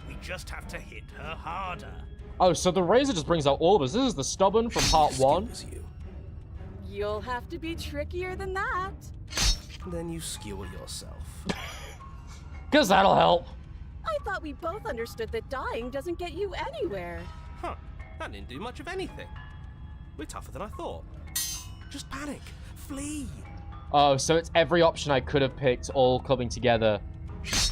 We just have to hit her harder. Oh, so the razor just brings out all of us. This is the stubborn from part 1. Skewers you. You'll have to be trickier than that. Then you skewer yourself. Because that'll help. I thought we both understood that dying doesn't get you anywhere. Huh. That didn't do much of anything. We're tougher than I thought. Just panic. Flee. Oh, so it's every option I could have picked all coming together.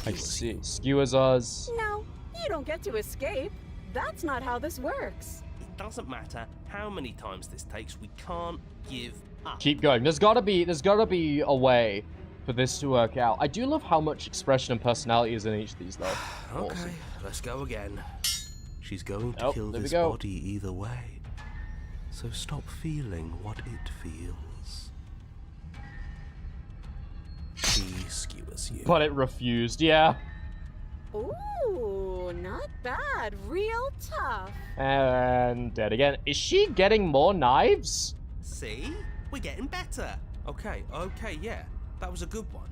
I see. Skewers us. No, you don't get to escape. That's not how this works. It doesn't matter how many times this takes. We can't give up. Keep going. There's gotta be a way for this to work out. I do love how much expression and personality is in each of these, though. Okay, Awesome. let's go again. She's going to Oh, kill there we this go. body either way. So stop feeling what it feels. She skewers you. But it refused, yeah. Ooh, not bad. Real tough. And dead again. Is she getting more knives? See? We're getting better. Okay, yeah. That was a good one.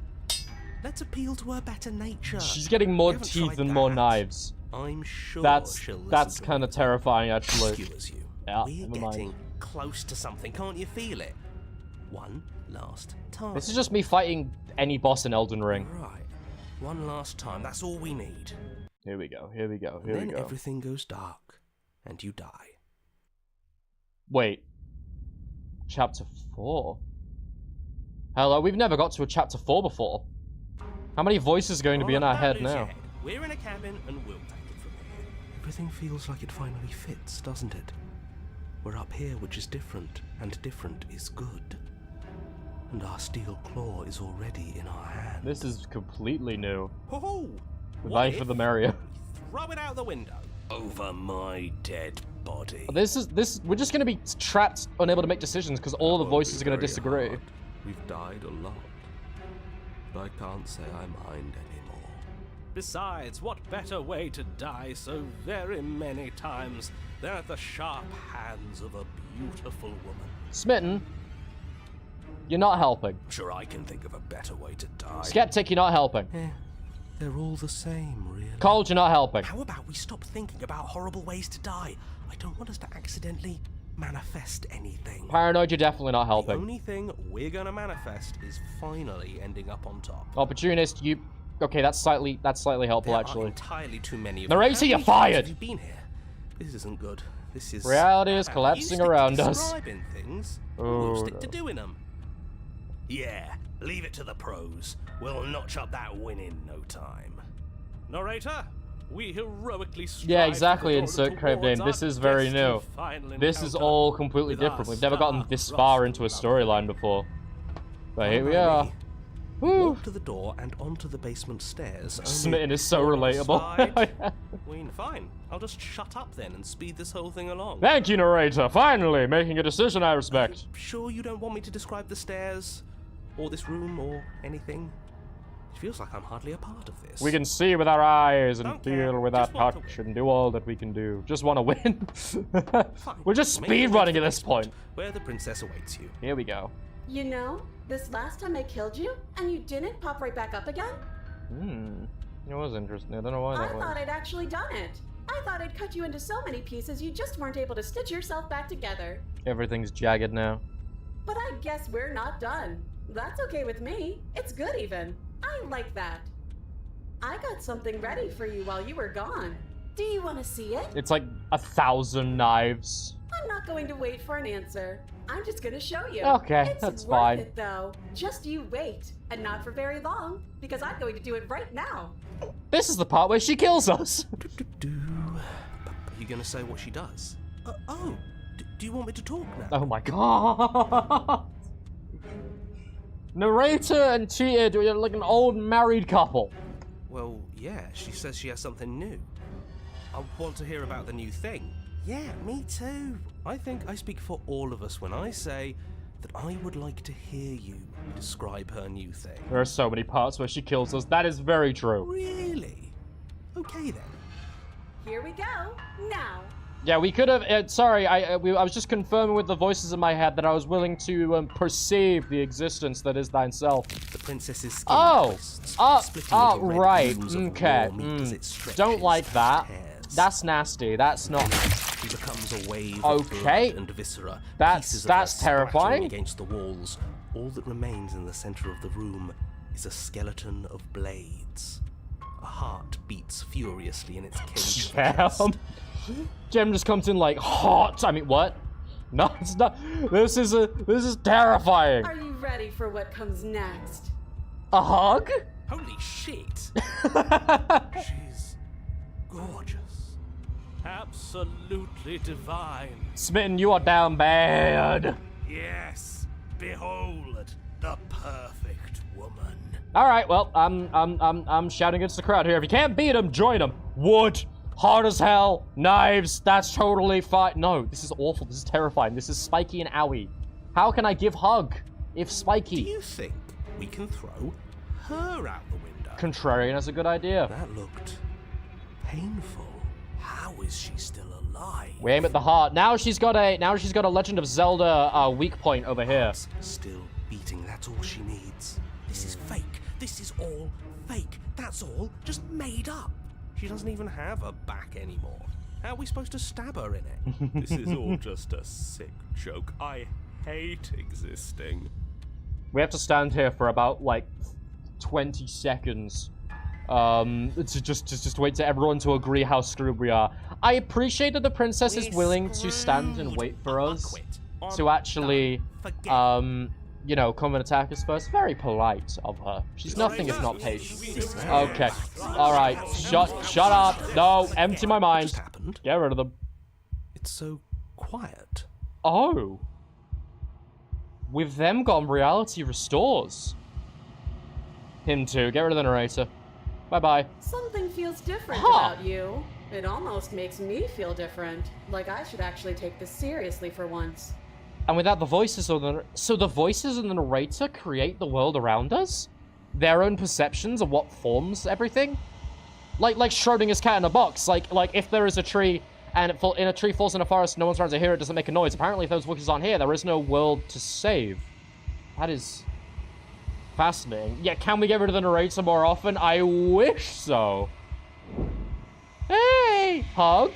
Let's appeal to her better nature. She's getting more We haven't teeth tried and more that. knives. I'm sure That's she'll listen to kind of terrifying, actually. Skewers you. Yeah, We're never mind. getting close to something. Can't you feel it? One last time. This is just me fighting any boss in Elden Ring. Right. One last time. That's all we need. Here we go. Here we go. And Here we then go. everything goes dark, and you die. Wait. Chapter 4? Hello, we've never got to a chapter 4 before. How many voices are going to be in our head now? We're in a cabin, and we'll take it from here. Everything feels like it finally fits, doesn't it? We're up here, which is different, and different is good. And our steel claw is already in our hand. This is completely new. Ho-ho! The What value for if the merrier. we throw it out the window. Over my dead body. We're just gonna be trapped, unable to make decisions because all the voices are gonna Very disagree. hard. We've died a lot. But I can't say I mind anymore. Besides, what better way to die so very many times than at the sharp hands of a beautiful woman? Smitten, you're not helping. I'm sure I can think of a better way to die. Skeptic, you're not helping. They're all the same, really. Cold, you're not helping. How about we stop thinking about horrible ways to die? I don't want us to accidentally manifest anything. Paranoid, you're definitely not The helping. only thing we're gonna manifest is finally ending up on top. Opportunist, you... Okay, that's slightly helpful, There are actually. entirely too many of Narrator, them. you're How many times fired! have you been here? This isn't good. This is... Reality is How about collapsing you stick around to us. describing things, Oh, we'll stick to no. doing them. Yeah, leave it to the pros. We'll notch up that win in no time. Narrator, we heroically strive Yeah, exactly, to insert towards crave name. our This is very destined new. final This is encounter all completely with our different. We've never gotten this far star-crossed into a lover. storyline before. But here we Follow are. me. Woo! Walk to the door and onto the basement stairs. Only Smitten is so four on the relatable. slide. Fine. I'll just shut up then and speed this whole thing along. Thank you, narrator. Finally, making a decision I respect. Sure you don't want me to describe the stairs, or this room, or anything? It feels like I'm hardly a part of this. We can see with our eyes and Don't care. feel with our Just want to touch win. and do all that we can do. Just want to win. Fine. We're just Make your way speed to running the at this basement, point. where the princess awaits you. Here we go. You know, this last time I killed you, and you didn't pop right back up again? It was interesting. I don't know why I that was. thought I'd actually done it. I thought I'd cut you into so many pieces you just weren't able to stitch yourself back together. Everything's jagged now. But I guess we're not done. That's okay with me. It's good even. I like that. I got something ready for you while you were gone. Do you want to see it? It's like 1,000 knives. I'm not going to wait for an answer. I'm just going to show you. Okay, it's that's worth fine. it though. Just you wait, and not for very long, because I'm going to do it right now. This is the part where she kills us. Are you gonna say what she does? Do you want me to talk now? Oh my god. Narrator and cheated, you're like an old married couple. Well, yeah, she says she has something new. I want to hear about the new thing. Yeah, me too. I think I speak for all of us when I say that I would like to hear you describe her new thing. There are so many parts where she kills us. That is very true. Really? Okay then. Here we go. Now. Yeah, we could have. Sorry, I was just confirming with the voices in my head that I was willing to perceive the existence that is thyself. The princess's skin Oh, twists, oh, splitting oh, into red right. beams of Okay. raw meat as it stretches Don't like that. and tears. That's nasty. That's not. She becomes a wave Okay. of blood and viscera. That's- pieces of that's her splattering terrifying. Against the walls, all that remains in the center of the room is a skeleton of blades. A heart beats furiously in its caged chest. Jem just comes in like hot. I mean, what? No, it's not. This is terrifying. Are you ready for what comes next? A hug? Holy shit! She's gorgeous. Absolutely divine. Smitten, you are down bad. Yes, behold the perfect woman. All right, well, I'm shouting against the crowd here. If you can't beat him, join him. Wood. Hard as hell. Knives. That's totally fine. No, this is awful. This is terrifying. This is spiky and owie. How can I give hug if spiky? Do you think we can throw her out the window? Contrarian is a good idea. That looked painful. How is she still alive? We aim at the heart. Now she's got a Legend of Zelda weak point over here. Heart's still beating. That's all she needs. This is fake. This is all fake. That's all just made up. She doesn't even have a back anymore. How are we supposed to stab her in it? This is all just a sick joke. I hate existing. We have to stand here for about like 20 seconds. To just wait to everyone to agree how screwed we are. I appreciate that the princess is willing to stand and wait for us to actually, you know, come and attack us first. Very polite of her. She's nothing if not patient. Okay. Alright. Shut up. No, empty my mind. Get rid of them. It's so quiet. Oh. With them gone, reality restores. Him too. Get rid of the narrator. Bye-bye. Something feels different about you. It almost makes me feel different. Like I should actually take this seriously for once. And without the voices of the... So the voices and the narrator create the world around us? Their own perceptions of what forms everything? Like Schrodinger's cat in a box. Like if there is a tree and a tree falls in a forest, no one's around to hear it, doesn't make a noise. Apparently if those voices aren't here, there is no world to save. That is fascinating. Yeah, can we get rid of the narrator more often? I wish so. Hey! Hug!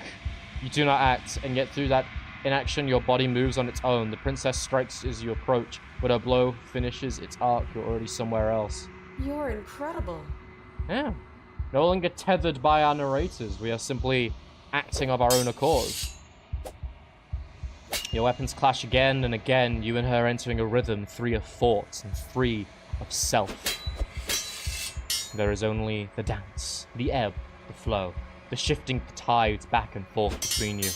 You do not act, and yet through that inaction, your body moves on its own. The princess strikes as you approach, but her blow finishes its arc. You're already somewhere else. You're incredible. Yeah. No longer tethered by our narrators. We are simply acting of our own accord. Your weapons clash again and again, you and her entering a rhythm, 3 of thought and 3 of self. There is only the dance, the ebb, the flow, the shifting tides back and forth between you.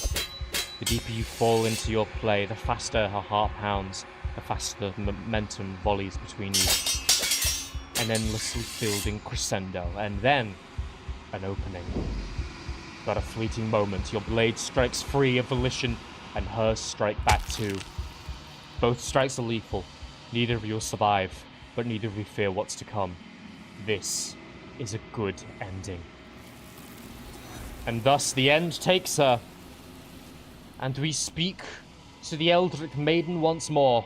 The deeper you fall into your play, the faster her heart pounds, the faster the momentum volleys between you. An endlessly building crescendo, and then an opening. But a fleeting moment, your blade strikes free of volition, and hers strike back too. Both strikes are lethal. Neither of you will survive, but neither of you fear what's to come. This is a good ending. And thus the end takes her. And we speak to the Eldritch Maiden once more.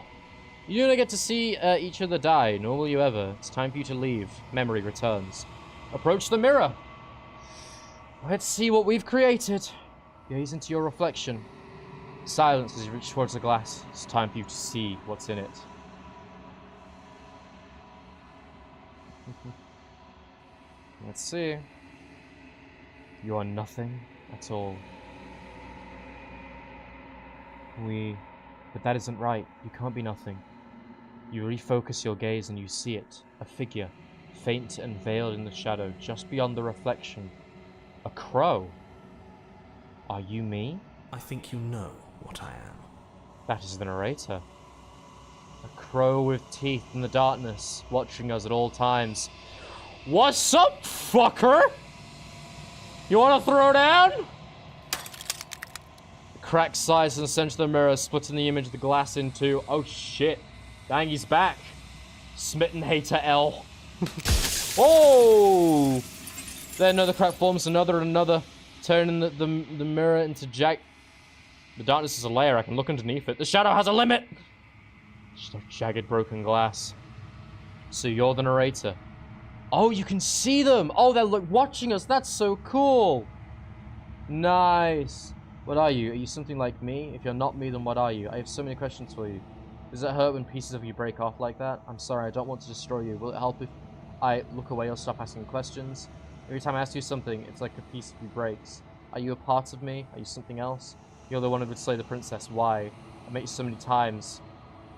You don't get to see each other die, nor will you ever. It's time for you to leave. Memory returns. Approach the mirror. Let's see what we've created. Gaze into your reflection. Silence as you reach towards the glass. It's time for you to see what's in it. Let's see. You are nothing at all. But that isn't right. You can't be nothing. You refocus your gaze and you see it. A figure, faint and veiled in the shadow, just beyond the reflection. A crow. Are you me? I think you know what I am. That is the narrator. A crow with teeth in the darkness, watching us at all times. What's up, fucker? You wanna throw down? Cracked slice in the center of the mirror, splitting the image of the glass in two. Oh shit. Dang, he's back. Smitten hater L. Oh! Then another crack forms, another and another, turning the mirror into The darkness is a layer, I can look underneath it. The shadow has a limit! Just a jagged, broken glass. So you're the narrator. Oh, you can see them! Oh, they're watching us, that's so cool! Nice. What are you? Are you something like me? If you're not me, then what are you? I have so many questions for you. Does it hurt when pieces of you break off like that? I'm sorry, I don't want to destroy you. Will it help if I look away or stop asking questions? Every time I ask you something, it's like a piece of you breaks. Are you a part of me? Are you something else? You're the one who would slay the princess. Why? I met you so many times.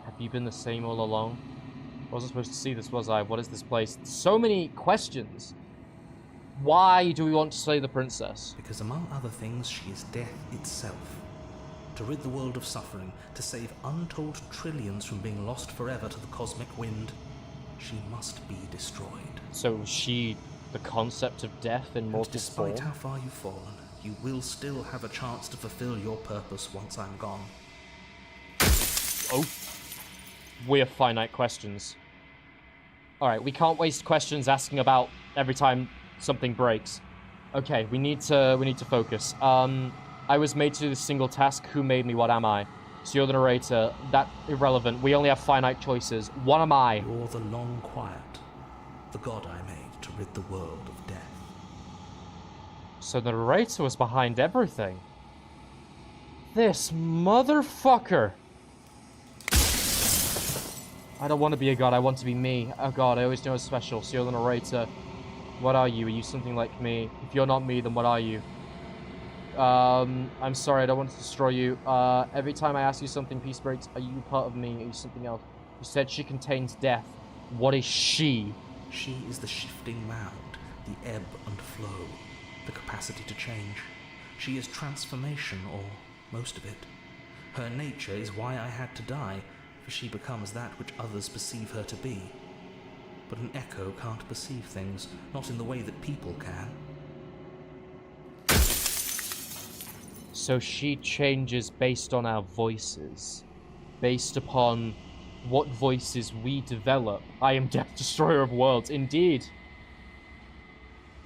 Have you been the same all along? I wasn't supposed to see this, was I? What is this place? So many questions. Why do we want to slay the princess? Because among other things, she is death itself. To rid the world of suffering, to save untold trillions from being lost forever to the cosmic wind, she must be destroyed. So was she the concept of death in multiple Despite form? how far you've fallen, You will still have a chance to fulfill your purpose once I'm gone. Oh. We have finite questions. Alright, we can't waste questions asking about every time something breaks. Okay, we need to focus. I was made to do this single task. Who made me? What am I? So you're the narrator. That irrelevant. We only have finite choices. What am I? You're the long quiet, the god I made to rid the world of death. So the narrator was behind everything. This motherfucker. I don't want to be a god. I want to be me. Oh god, I always know it's special. So you're the narrator. What are you? Are you something like me? If you're not me, then what are you? I'm sorry, I don't want to destroy you. Every time I ask you something, peace breaks. Are you part of me? Are you something else? You said she contains death. What is she? She is the shifting mound, the ebb and flow, the capacity to change. She is transformation, or most of it. Her nature is why I had to die, for she becomes that which others perceive her to be. But an echo can't perceive things, not in the way that people can. So she changes based on our voices. Based upon what voices we develop. I am Death Destroyer of Worlds, indeed.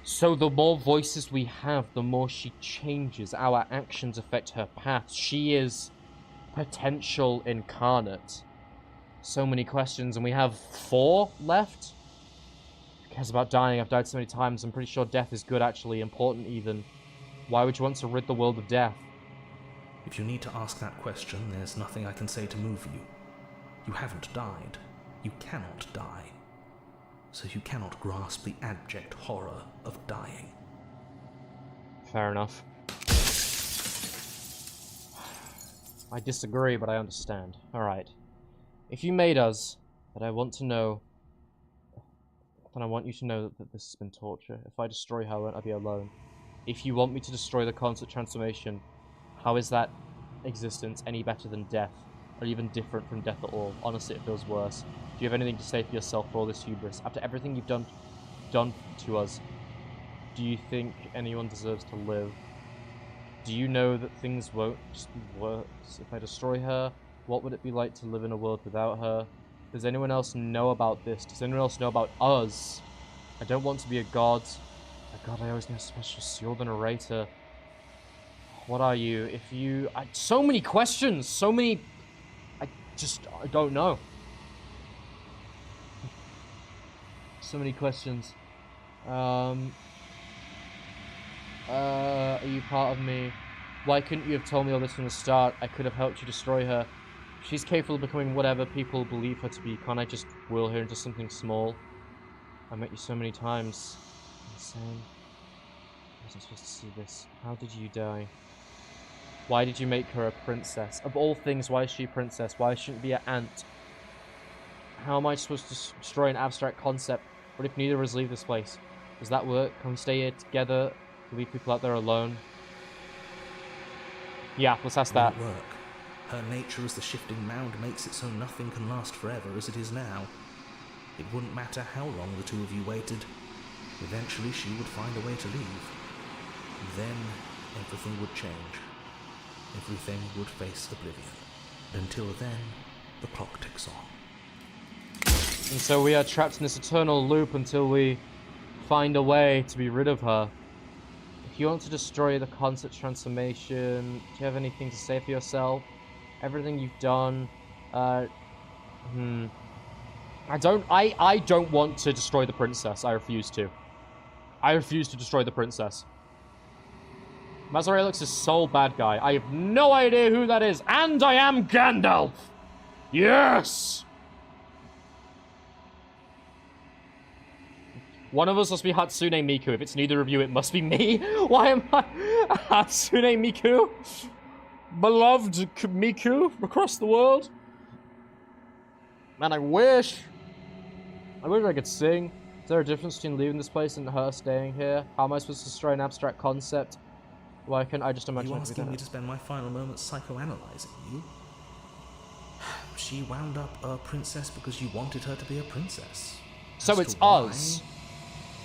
So the more voices we have, the more she changes. Our actions affect her path. She is potential incarnate. So many questions, and we have 4 left? Who cares about dying? I've died so many times. I'm pretty sure death is good, actually. Important, even. Why would you want to rid the world of death? If you need to ask that question, there's nothing I can say to move you. You haven't died. You cannot die. So you cannot grasp the abject horror of dying. Fair enough. I disagree, but I understand. Alright. If you made us, but I want to know... then I want you to know that this has been torture. If I destroy her, I won't be alone. If you want me to destroy the concert transformation, how is that existence any better than death? Or even different from death at all? Honestly, it feels worse. Do you have anything to say for yourself for all this hubris? After everything you've done to us, do you think anyone deserves to live? Do you know that things won't just be worse if I destroy her? What would it be like to live in a world without her? Does anyone else know about this? Does anyone else know about us? I don't want to be a god. A god I always know special. So you're the narrator. What are you? If you... so many questions! So many... I don't know. So many questions. Are you part of me? Why couldn't you have told me all this from the start? I could have helped you destroy her. She's capable of becoming whatever people believe her to be. Can't I just will her into something small? I met you so many times. Insane. I wasn't supposed to see this. How did you die? Why did you make her a princess? Of all things, why is she a princess? Why shouldn't it be an ant? How am I supposed to destroy an abstract concept? What if neither of us leave this place? Does that work? Can we stay here together? Leave people out there alone? Yeah, let's ask that. It won't work. Her nature as the shifting mound makes it so nothing can last forever as it is now. It wouldn't matter how long the two of you waited. Eventually she would find a way to leave. Then everything would change. Everything would face oblivion. Until then, the clock ticks on. And so we are trapped in this eternal loop until we find a way to be rid of her. If you want to destroy the concert transformation, do you have anything to say for yourself? Everything you've done, I don't want to destroy the princess. I refuse to. I refuse to destroy the princess. Mazeraylux is sole bad guy. I have no idea who that is. And I am Gandalf! Yes! One of us must be Hatsune Miku. If it's neither of you, it must be me. Why am I Hatsune Miku? Beloved Miku across the world? Man, I wish I could sing. Is there a difference between leaving this place and her staying here? How am I supposed to destroy an abstract concept? Why can't I just imagine? Are you asking me to spend my final moments psychoanalyzing you? She wound up a princess because you wanted her to be a princess. So it's us.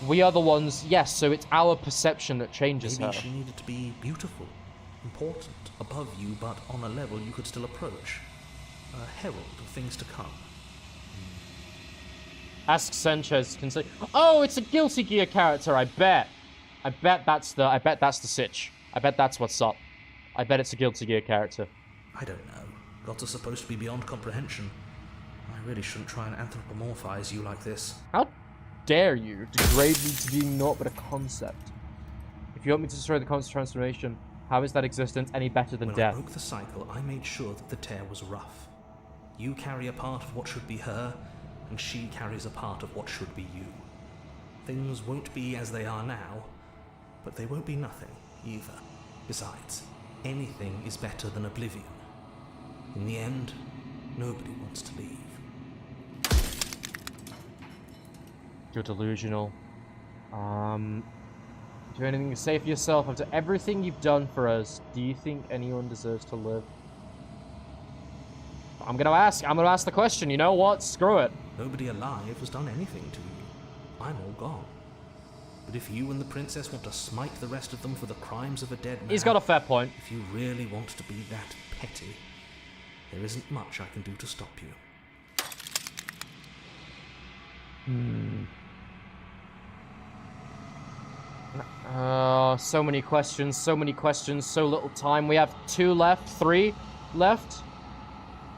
We are the ones, yes, so it's our perception that changes Maybe her. she needed to be beautiful, important, above you, but on a level you could still approach. A herald of things to come. Ask Sanchez can say, oh, it's a Guilty Gear character, I bet. I bet that's the sitch. I bet that's what's up. I bet it's a Guilty Gear character. I don't know. Gods are supposed to be beyond comprehension. I really shouldn't try and anthropomorphize you like this. How dare you degrade me to being naught but a concept? If you want me to destroy the concept transformation, how is that existence any better than When death? I broke the cycle, I made sure that the tear was rough. You carry a part of what should be her, and she carries a part of what should be you. Things won't be as they are now, but they won't be nothing either. Besides, anything is better than oblivion. In the end, nobody wants to leave. You're delusional. Do you have anything to say for yourself after everything you've done for us? Do you think anyone deserves to live? I'm gonna ask the question. You know what? Screw it. Nobody alive has done anything to you. I'm all gone. But if you and the princess want to smite the rest of them for the crimes of a dead man... He's got a fair point. If you really want to be that petty, there isn't much I can do to stop you. So many questions, so little time. We have 2 left, 3 left.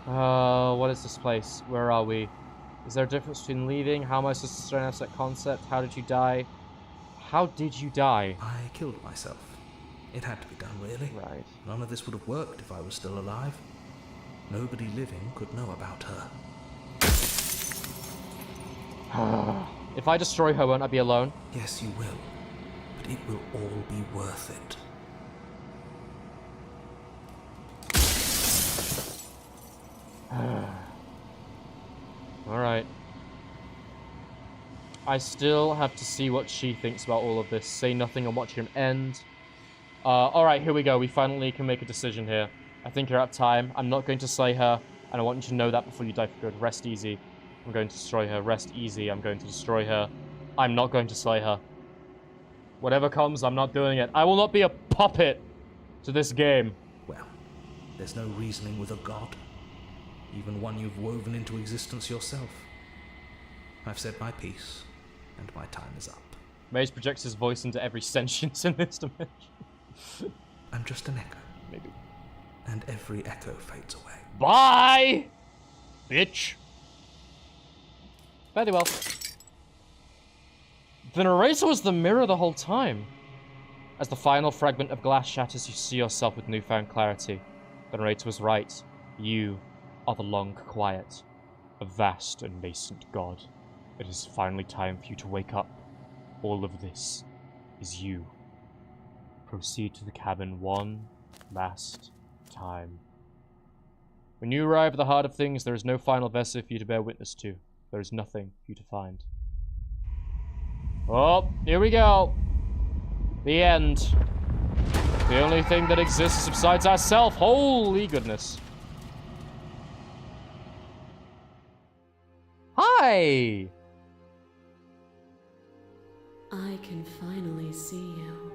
What is this place? Where are we? Is there a difference between leaving? How am I supposed to start out that concept? How did you die? How did you die? I killed myself. It had to be done, really. Right. None of this would have worked if I was still alive. Nobody living could know about her. If I destroy her, won't I be alone? Yes, you will. But it will all be worth it. Alright. I still have to see what she thinks about all of this. Say nothing and watch him end. Alright, here we go. We finally can make a decision here. I think you're out of time. I'm not going to slay her, and I want you to know that before you die for good. Rest easy. I'm going to destroy her. Rest easy. I'm going to destroy her. I'm not going to slay her. Whatever comes, I'm not doing it. I will not be a puppet to this game. Well, there's no reasoning with a god. Even one you've woven into existence yourself. I've said my piece, and my time is up. Maze projects his voice into every sentience in this dimension. I'm just an echo. Maybe. And every echo fades away. Bye! Bitch. Very well. The narrator was the mirror the whole time. As the final fragment of glass shatters, you see yourself with newfound clarity. The narrator was right. You are the long quiet, a vast and nascent god. It is finally time for you to wake up. All of this is you. Proceed to the cabin one last time. When you arrive at the heart of things, there is no final vessel for you to bear witness to. There is nothing for you to find. Oh, here we go. The end. The only thing that exists besides ourselves. Holy goodness. Hi! I can finally see you,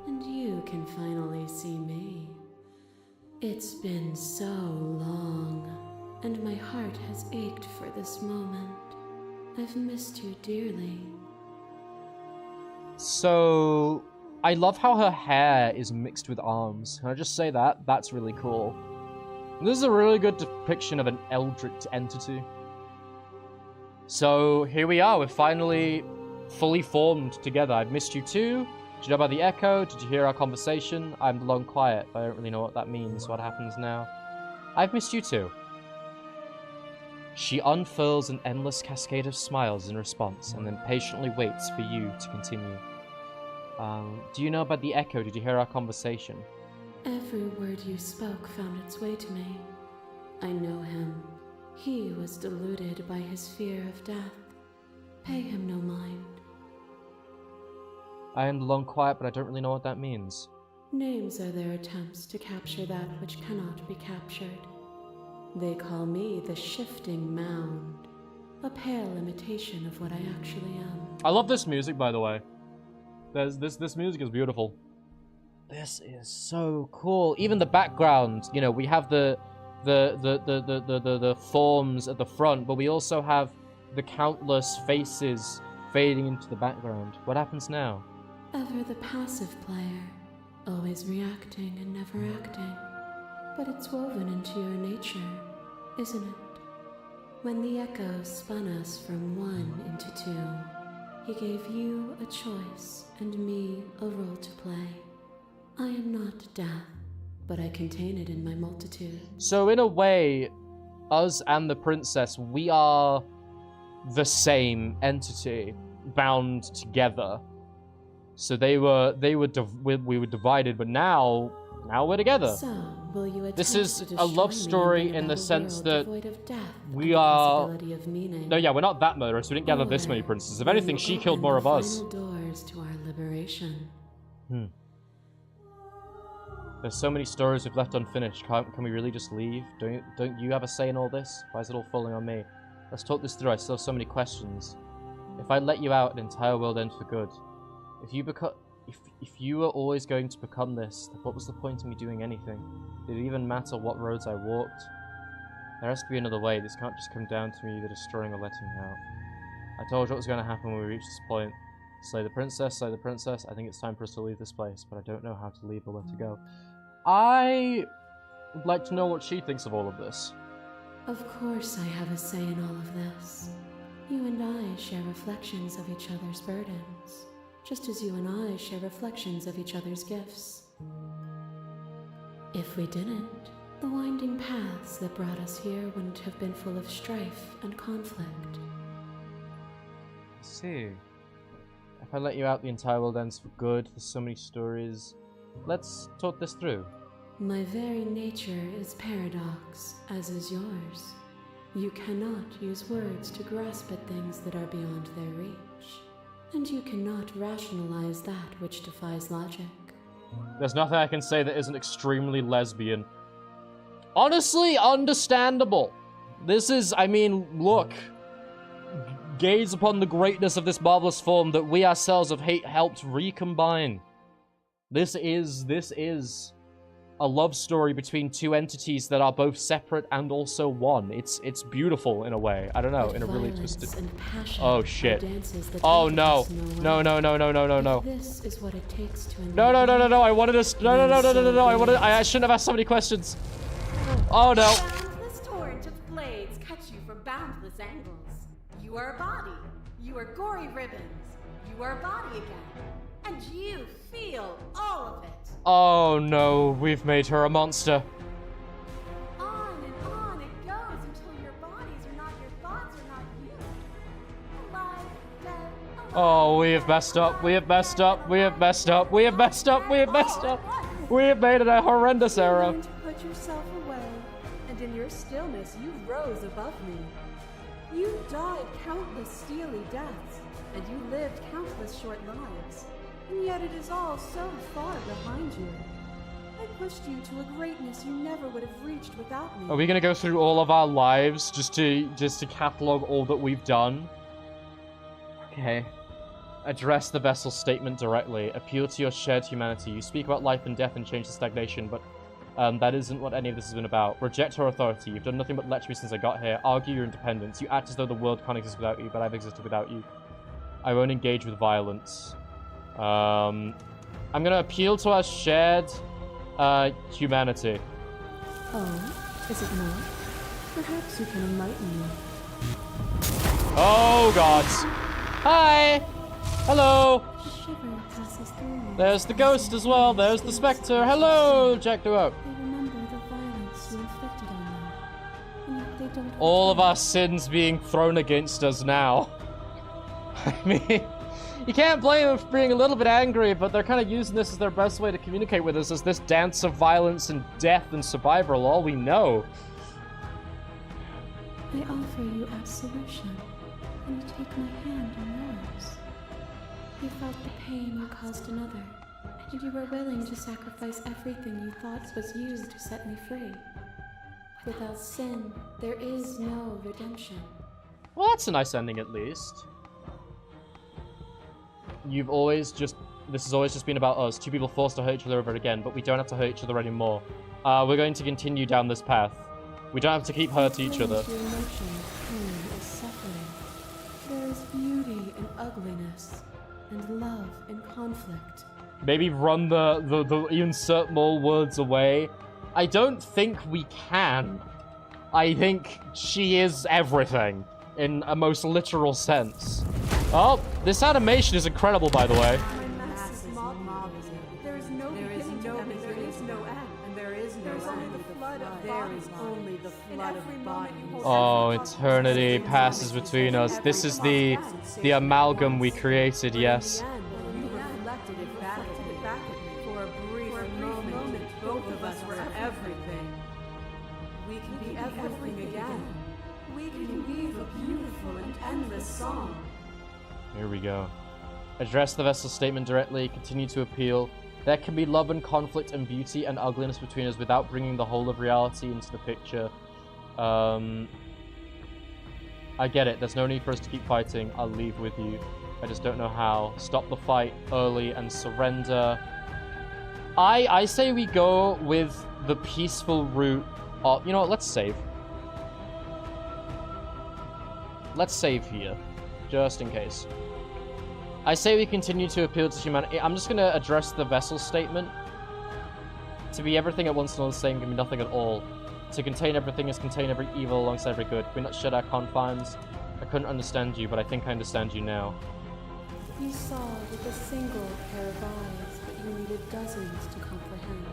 and you can finally see me. It's been so long, and my heart has ached for this moment. I've missed you dearly. So, I love how her hair is mixed with arms. Can I just say that? That's really cool. This is a really good depiction of an eldritch entity. So, here we are. We're finally fully formed together. I've missed you too. Did you know about the echo? Did you hear our conversation? I'm the lone quiet, but I don't really know what that means. What happens now? I've missed you too. She unfurls an endless cascade of smiles in response, and then patiently waits for you to continue. Do you know about the echo? Did you hear our conversation? Every word you spoke found its way to me. I know him. He was deluded by his fear of death. Pay him no mind. I am the lone quiet, but I don't really know what that means. Names are their attempts to capture that which cannot be captured. They call me the Shifting Mound. a pale imitation of what I actually am. I love this music, by the way. This music is beautiful. This is so cool. Even the background, you know, we have the forms at the front, but we also have the countless faces fading into the background. What happens now? Ever the passive player, always reacting and never acting. But it's woven into your nature, isn't it? When the echo spun us from one into two, he gave you a choice and me a role to play. I am not death, but I contain it in my multitude. So in a way, us and the princess, we are the same entity, bound together. So we were divided, but now we're together. So, will you attempt This is to a love destroy me story and bring in the about a sense world that devoid of death we and the are... possibility of meaning? No, yeah, we're not that murderous. We didn't gather this many Or princesses. If will anything, you she killed more open of the us. final doors to our liberation. There's so many stories we've left unfinished. Can we really just leave? Don't you have a say in all this? Why is it all falling on me? Let's talk this through. I still have so many questions. If I let you out, an entire world ends for good. If you were always going to become this, then what was the point of me doing anything? Did it even matter what roads I walked? There has to be another way. This can't just come down to me either destroying or letting me out. I told you what was going to happen when we reached this point. Slay the princess, slay the princess. I think it's time for us to leave this place, but I don't know how to leave or where to go. I would like to know what she thinks of all of this. Of course I have a say in all of this. You and I share reflections of each other's burdens, just as you and I share reflections of each other's gifts. If we didn't, the winding paths that brought us here wouldn't have been full of strife and conflict. Let's see. If I let you out, the entire world ends for good. There's so many stories. Let's talk this through. My very nature is paradox, as is yours. You cannot use words to grasp at things that are beyond their reach. And you cannot rationalize that which defies logic. There's nothing I can say that isn't extremely lesbian. Honestly, understandable. This is, I mean, look. Gaze upon the greatness of this marvelous form that we ourselves have helped recombine. This is a love story between two entities that are both separate and also one. It's beautiful in a way. I don't know, in a really twisted... Oh shit. Oh no. No. This is what it takes to No. I wanted to... No. I shouldn't have asked so many questions. Oh no. Boundless torrent of blades cut you from boundless angles. You are a body. You are gory ribbons. You are a body again. And you feel all of it. Oh no, we've made her a monster. On and on it goes until your bodies are not your thoughts, are not you. Alive, dead, alive. Oh, we have messed up. We have messed up. We have messed up. We have messed up. We have messed up. We have made it a horrendous error. You learned to put yourself away, and in your stillness you rose above me. You died countless steely deaths, and you lived countless short lives. And yet it is all so far behind you. I pushed you to a greatness you never would have reached without me. Are we gonna go through all of our lives just to catalog all that we've done? Okay. Address the vessel statement directly. Appeal to your shared humanity. You speak about life and death and change to stagnation, but that isn't what any of this has been about. Reject her authority. You've done nothing but lecture me since I got here. Argue your independence. You act as though the world can't exist without you, but I've existed without you. I won't engage with violence. I'm gonna appeal to our shared humanity. Oh, is it not? Perhaps you can enlighten me. Oh god. Hi. Hello. A shiver passes through me. There's the ghost as well. There's the spectre. Hello, Jack Duo. They remember the violence you inflicted on them, and yet they don't. All of our sins being thrown against us now. I mean, you can't blame them for being a little bit angry, but they're kind of using this as their best way to communicate with us, as this dance of violence and death and survival, all we know. I offer you absolution, and you take my hand in yours. You felt the pain you caused another, and you were willing to sacrifice everything you thought was used to set me free. Without sin, there is no redemption. Well, that's a nice ending at least. You've always just... This has always just been about us. Two people forced to hurt each other over again, but we don't have to hurt each other anymore. We're going to continue down this path. We don't have to keep hurting each other. Your emotion, pain, is suffering. There is beauty in ugliness, and love in conflict. Maybe run the insert more words away. I don't think we can. I think she is everything, in a most literal sense. Oh, this animation is incredible, by the way. There is no beginning, there is no end, and there is no end. There is only the flood of bodies. Oh, eternity passes between us. This is the amalgam we created, yes. We reflected it back at me. For a brief moment, both of us were everything. We can be everything again. We can weave a beautiful and endless song. Here we go. Address the vessel statement directly. Continue to appeal. There can be love and conflict and beauty and ugliness between us without bringing the whole of reality into the picture. I get it. There's no need for us to keep fighting. I'll leave with you. I just don't know how. Stop the fight early and surrender. I say we go with the peaceful route. You know what? Let's save. Let's save here. Just in case. I say we continue to appeal to humanity. I'm just going to address the vessel statement. To be everything at once and all the same can be nothing at all. To contain everything is contain every evil alongside every good. We not shed our confines. I couldn't understand you, but I think I understand you now. You saw with a single pair of eyes, but you needed dozens to comprehend.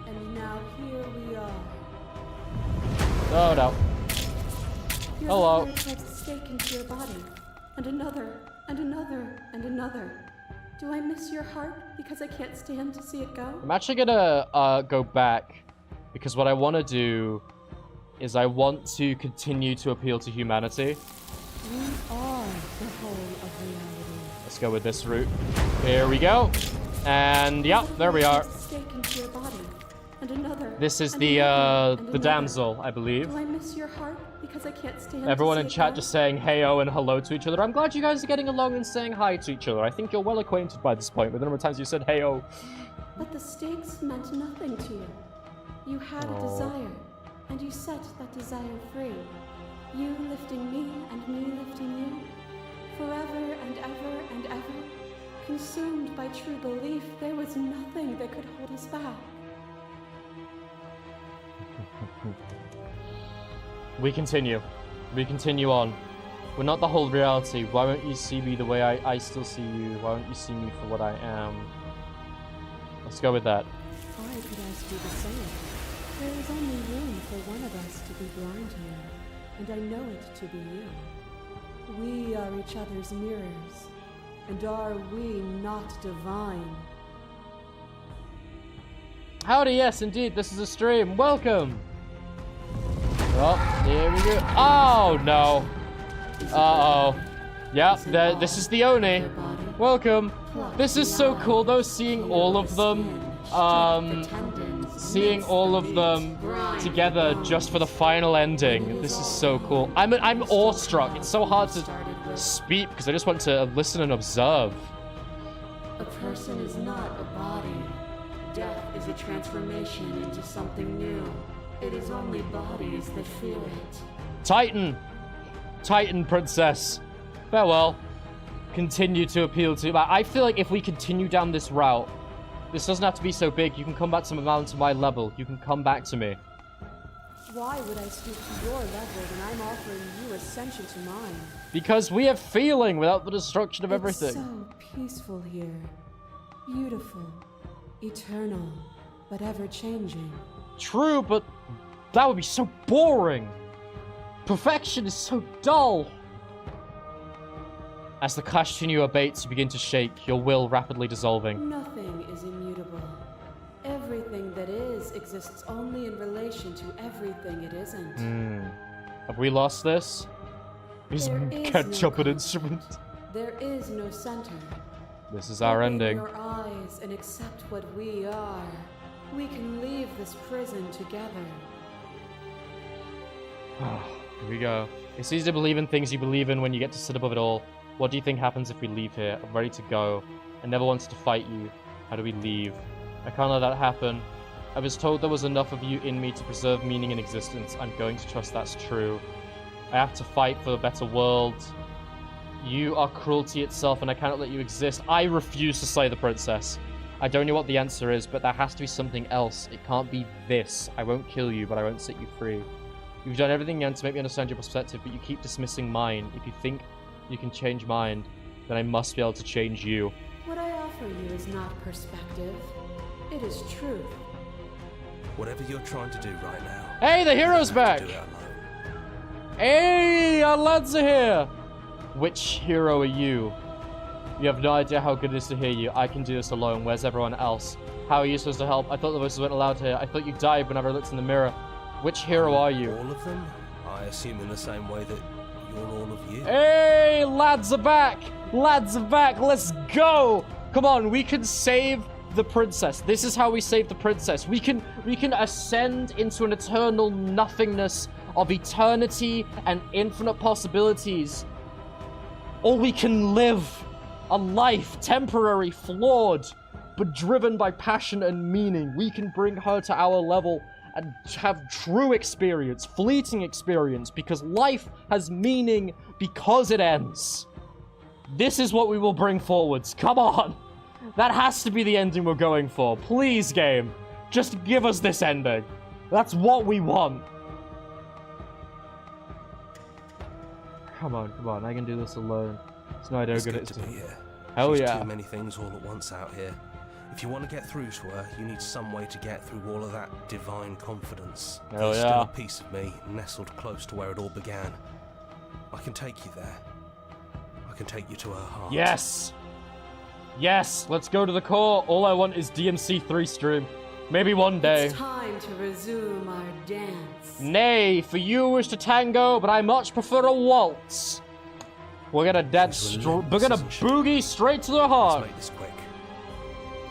And now here we are. Oh no. Your Hello. lover tried to stake into your body, and another, and another, and another. Do I miss your heart because I can't stand to see it go? I'm actually gonna go back, because what I want to do is I want to continue to appeal to humanity. We are the whole of reality. Let's go with this route. Here we go. And yeah, there we are. Stake into your body, and another. This is and the another, and the another. damsel, I believe. Do I miss your heart because I can't stand Everyone to in see chat it just saying heyo and hello to each other. I'm glad you guys are getting along and saying hi to each other. I think you're well acquainted by this point with the number of times you said heyo. But the stakes meant nothing to you. You had a desire, and you set that desire free. You lifting me and me lifting you. Forever and ever and ever. Consumed by true belief, there was nothing that could hold us back. We continue. We continue on. We're not the whole reality. Why won't you see me the way I still see you? Why won't you see me for what I am? Let's go with that. I could ask you the same. There is only room for one of us to be blind here, and I know it to be you. We are each other's mirrors, and are we not divine? Howdy, yes, indeed, this is a stream. Welcome! Well, here we go. Oh, no. Uh-oh. Yep, this is the Oni. Welcome. This is so cool, though, seeing all of them, together just for the final ending. This is so cool. I'm awestruck. It's so hard to speak because I just want to listen and observe. A person is not a body. Death is a transformation into something new. It is only bodies that feel it. Titan! Titan, princess. Farewell. Continue to appeal to... I feel like if we continue down this route, this doesn't have to be so big. You can come back to my level. You can come back to me. Why would I stoop to your level when I'm offering you ascension to mine? Because we have feeling without the destruction of everything. It's so peaceful here. Beautiful. Eternal. But ever-changing. True, but that would be so boring. Perfection is so dull. As the clash between you abates, you begin to shake, your will rapidly dissolving. Nothing is immutable. Everything that is exists only in relation to everything it isn't. Have we lost this? Is There is ketchup no an instrument? There is no center. This is our Open ending. your eyes and accept what we are. We can leave this prison together. Here we go. It's easy to believe in things you believe in when you get to sit above it all. What do you think happens if we leave here? I'm ready to go. I never wanted to fight you. How do we leave? I can't let that happen. I was told there was enough of you in me to preserve meaning in existence. I'm going to trust that's true. I have to fight for a better world. You are cruelty itself, and I cannot let you exist. I refuse to slay the princess. I don't know what the answer is, but there has to be something else. It can't be this. I won't kill you, but I won't set you free. You've done everything you can to make me understand your perspective, but you keep dismissing mine. If you think you can change mine, then I must be able to change you. What I offer you is not perspective. It is truth. Whatever you're trying to do right now. Hey, the hero's you back! have to do it alone. Hey, our lads are here! Which hero are you? You have no idea how good it is to hear you. I can do this alone. Where's everyone else? How are you supposed to help? I thought the voices weren't allowed here. I thought you died whenever I looked in the mirror. Which hero are you? All of them? I assume in the same way that you're all of you. Hey, lads are back! Lads are back! Let's go! Come on, we can save the princess. This is how we save the princess. We can ascend into an eternal nothingness of eternity and infinite possibilities. Or we can live a life, temporary, flawed, but driven by passion and meaning. We can bring her to our level and have true experience, fleeting experience, because life has meaning because it ends. This is what we will bring forwards. Come on! That has to be the ending we're going for. Please, game. Just give us this ending. That's what we want. Come on. I can do this alone. It's no idea how good it is to be here. Hell She's yeah. too many things all at once out here. If you want to get through to her, you need some way to get through all of that divine confidence. Hell There's yeah. still a piece of me nestled close to where it all began. I can take you there. I can take you to her heart. Yes! Yes, let's go to the core. All I want is DMC 3 stream. Maybe one day. It's time to resume our dance. Nay, for you wish to tango, but I much prefer a waltz. We're gonna dance, we're gonna boogie straight to the Let's heart. make this quick.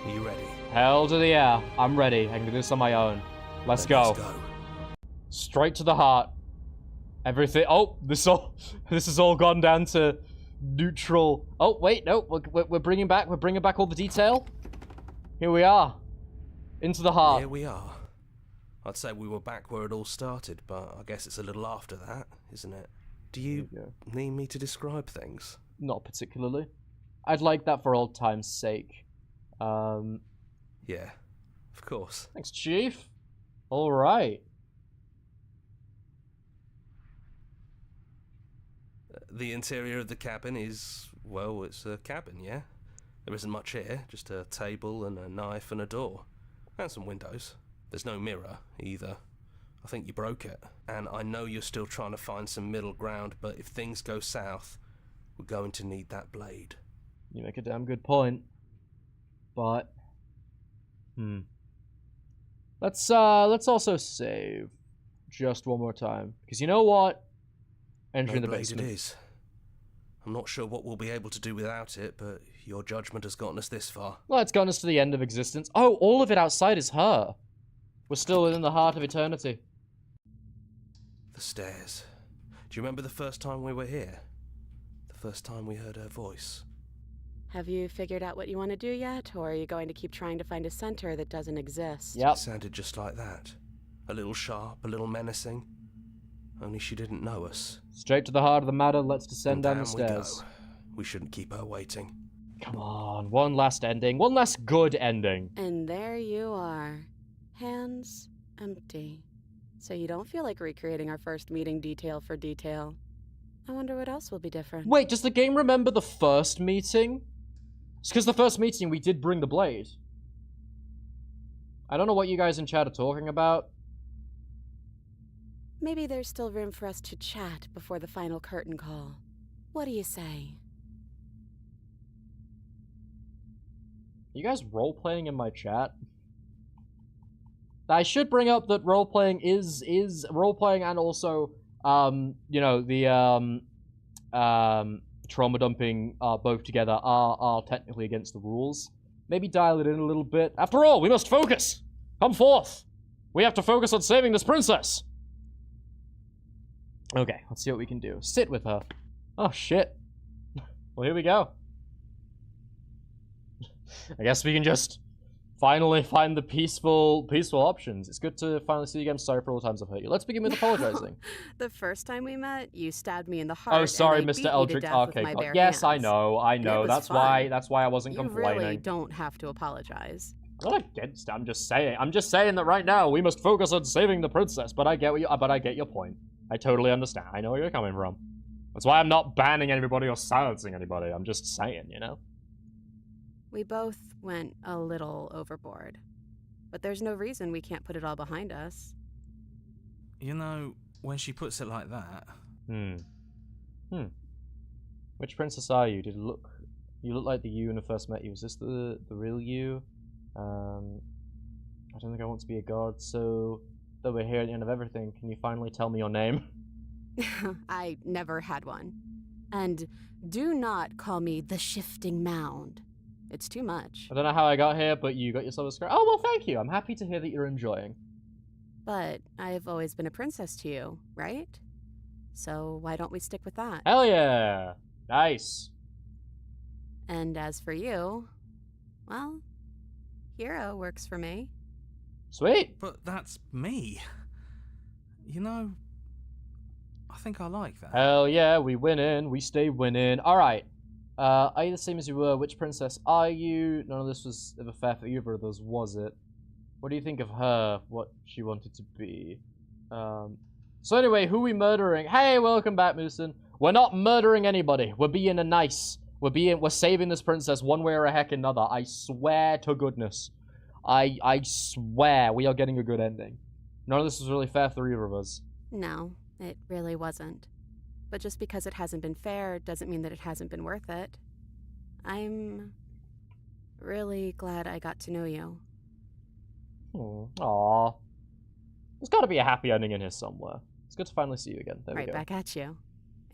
Are you ready? Hell to the air. I'm ready. I can do this on my own. Let's Then go. Let's go. Straight to the heart. Everything. Oh, this has all gone down to neutral. Oh wait, no, we're bringing back. We're bringing back all the detail. Here we are. Into the heart. Here we are. I'd say we were back where it all started, but I guess it's a little after that, isn't it? Do you need me to describe things? Not particularly. I'd like that for old time's sake. Yeah, of course. Thanks, Chief. All right. The interior of the cabin is, well, it's a cabin, yeah? There isn't much here, just a table and a knife and a door. And some windows. There's no mirror, either. I think you broke it. And I know you're still trying to find some middle ground, but if things go south, we're going to need that blade. You make a damn good point. But let's also save just one more time. Because you know what? Entering the blade basement. it is. I'm not sure what we'll be able to do without it, but your judgment has gotten us this far. Well, it's gotten us to the end of existence. Oh, all of it outside is her. We're still within the heart of eternity. The stairs. Do you remember the first time we were here? The first time we heard her voice? Have you figured out what you want to do yet, or are you going to keep trying to find a center that doesn't exist? Yep. It sounded just like that. A little sharp, a little menacing. Only she didn't know us. Straight to the heart of the matter, let's descend down the And down stairs. we go. We shouldn't keep her waiting. Come on, one last ending. One last good ending. And there you are. Hands empty. So you don't feel like recreating our first meeting detail for detail. I wonder what else will be different. Wait, does the game remember the first meeting? It's because the first meeting we did bring the blade. I don't know what you guys in chat are talking about. Maybe there's still room for us to chat before the final curtain call. What do you say? You guys role-playing in my chat? I should bring up that role-playing is role-playing, and also, you know, the, trauma dumping, both together are technically against the rules. Maybe dial it in a little bit. After all, we must focus! Come forth! We have to focus on saving this princess! Okay, let's see what we can do. Sit with her. Oh, shit. Well, here we go. I guess we can just finally find the peaceful options. It's good to finally see you again. Sorry for all the times I've hurt you. Let's begin with apologizing. The first time we met, you stabbed me in the heart. Oh, sorry, and I Mr. beat you to Eldrick. death with Okay, my God. bare Yes, I hands. know. was That's fun. why I wasn't You complaining. really don't have to apologize. Not against. I'm just saying that right now we must focus on saving the princess. But I get your point. I totally understand. I know where you're coming from. That's why I'm not banning anybody or silencing anybody. I'm just saying, you know. We both went a little overboard. But there's no reason we can't put it all behind us. You know, when she puts it like that... Which princess are you? You look like the you when I first met you. Is this the real you? I don't think I want to be a god, so... Though we're here at the end of everything, can you finally tell me your name? I never had one. And do not call me the Shifting Mound. It's too much. I don't know how I got here, but you got yourself a scar. Oh, well, thank you. I'm happy to hear that you're enjoying. But I've always been a princess to you, right? So why don't we stick with that? Hell yeah! Nice. And as for you, well, hero works for me. Sweet. But that's me. You know, I think I like that. Hell yeah, we winning. We stay winning. Alright. Are you the same as you were? Which princess are you? None of this was ever fair for either of those, was it? What do you think of her? What she wanted to be? So anyway, who are we murdering? Hey, welcome back, Moosin. We're not murdering anybody. We're being a nice. We're saving this princess one way or a heck another. I swear to goodness. I swear we are getting a good ending. None of this was really fair for either of us. No, it really wasn't. But just because it hasn't been fair doesn't mean that it hasn't been worth it. I'm really glad I got to know you. Aww. There's got to be a happy ending in here somewhere. It's good to finally see you again. There we Right go. back at you.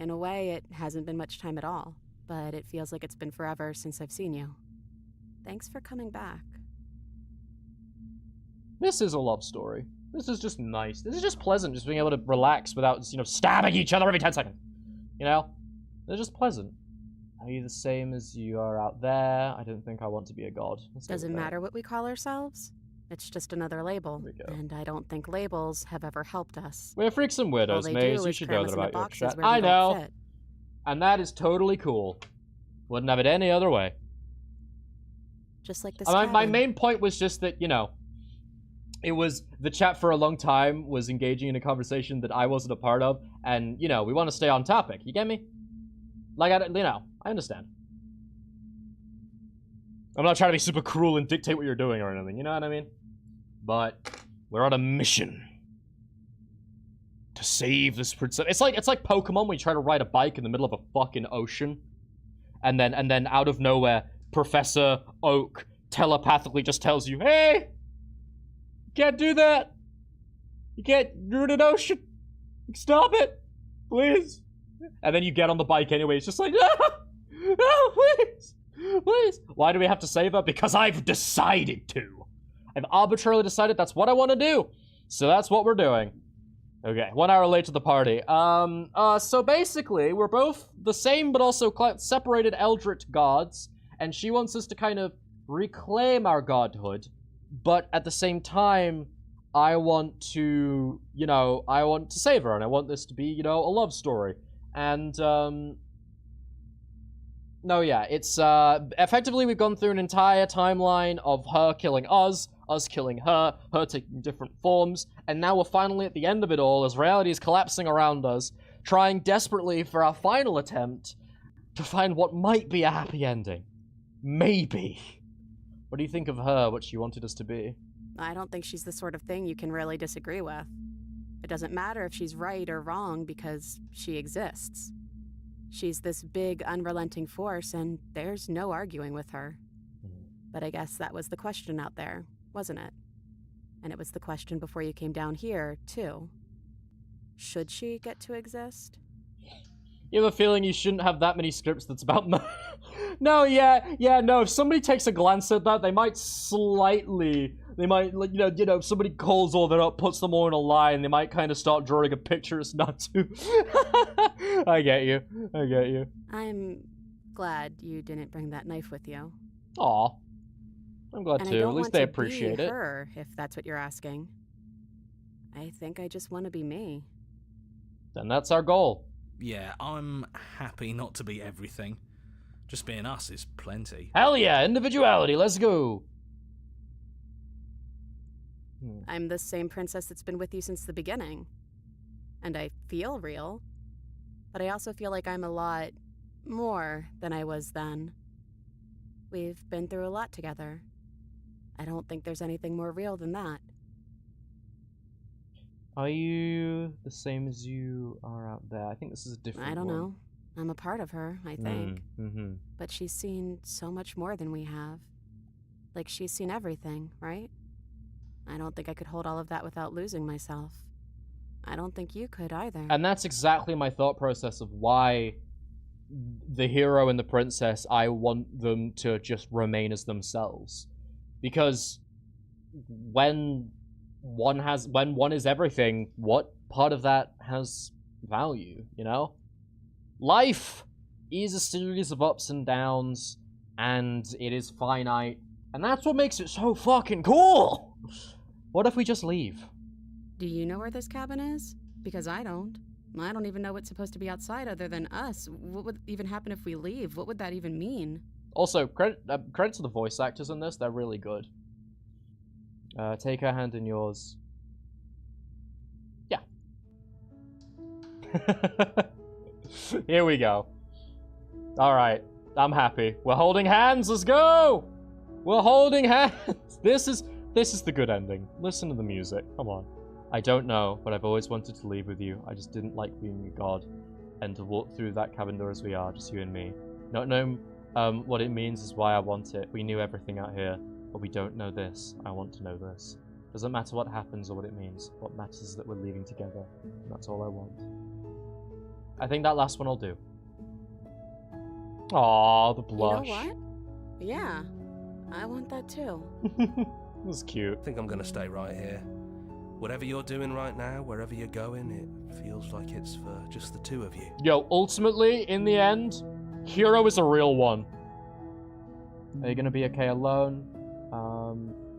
In a way, it hasn't been much time at all, but it feels like it's been forever since I've seen you. Thanks for coming back. This is a love story. This is just nice. This is just pleasant, just being able to relax without, stabbing each other every 10 seconds. You know? It's just pleasant. Are you the same as you are out there? I don't think I want to be a god. Doesn't matter what we call ourselves. It's just another label. There we go. And I don't think labels have ever helped us. We're freaks and All weirdos, they Maze. do You is should cram know us that into about your boxes chat. where we I don't know. fit. And that is totally cool. Wouldn't have it any other way. Just like this My cabin. main point was just that, it was the chat for a long time was engaging in a conversation that I wasn't a part of, and we want to stay on topic. You get me? Like, I understand. I'm not trying to be super cruel and dictate what you're doing or anything, you know what I mean? But we're on a mission to save this princess. It's like Pokemon when you try to ride a bike in the middle of a fucking ocean, and then out of nowhere, Professor Oak telepathically just tells you, "Hey, you can't do that. You can't ruin an ocean. Stop it, please." And then you get on the bike anyway. It's just like, no, please, please. Why do we have to save her? Because I've decided to. I've arbitrarily decided that's what I want to do. So that's what we're doing. Okay, 1 hour late to the party. So basically, we're both the same but also separated eldritch gods, and she wants us to kind of reclaim our godhood, but at the same time, I want to, save her, and I want this to be, a love story. And, no, yeah, it's, effectively we've gone through an entire timeline of her killing us killing her taking different forms, and now we're finally at the end of it all as reality is collapsing around us, trying desperately for our final attempt to find what might be a happy ending. Maybe. What do you think of her, what she wanted us to be? I don't think she's the sort of thing you can really disagree with. It doesn't matter if she's right or wrong because she exists. She's this big, unrelenting force, and there's no arguing with her. But I guess that was the question out there, wasn't it? And it was the question before you came down here, too. Should she get to exist? You have a feeling you shouldn't have that many scripts that's about no, if somebody takes a glance at that, they might slightly They might, like, somebody calls all that up, puts them all in a line, they might kind of start drawing a picture it's not to. I get you. I'm glad you didn't bring that knife with you. Aw. I'm glad And too. I don't At least want they to appreciate be it. her, if that's what you're asking. I think I just want to be me. Then that's our goal. Yeah, I'm happy not to be everything. Just being us is plenty. Hell yeah, individuality, let's go. I'm the same princess that's been with you since the beginning. And I feel real. But I also feel like I'm a lot more than I was then. We've been through a lot together. I don't think there's anything more real than that. Are you the same as you are out there? I think this is a different I don't one. know. I'm a part of her, I think. Mm-hmm. But she's seen so much more than we have. Like, she's seen everything, right? I don't think I could hold all of that without losing myself. I don't think you could either. And that's exactly my thought process of why the hero and the princess, I want them to just remain as themselves. Because when one is everything, what part of that has value, Life is a series of ups and downs, and it is finite, and that's what makes it so fucking cool! What if we just leave? Do you know where this cabin is? Because I don't. I don't even know what's supposed to be outside other than us. What would even happen if we leave? What would that even mean? Also, credit to the voice actors in this, they're really good. Take her hand in yours. Yeah. Here we go. Alright, I'm happy. We're holding hands, let's go! We're holding hands! This is the good ending. Listen to the music, come on. I don't know, but I've always wanted to leave with you. I just didn't like being a god. And to walk through that cabin door as we are, just you and me. Not knowing what it means is why I want it. We knew everything out here, but we don't know this. I want to know this. Doesn't matter what happens or what it means. What matters is that we're leaving together. That's all I want. I think that last one will do. Aww, the blush. You know what? Yeah, I want that too. That's cute. I think I'm gonna stay right here. Whatever you're doing right now, wherever you're going, it feels like it's for just the two of you. Yo, ultimately, in the end, Hero is a real one. Are you gonna be okay alone?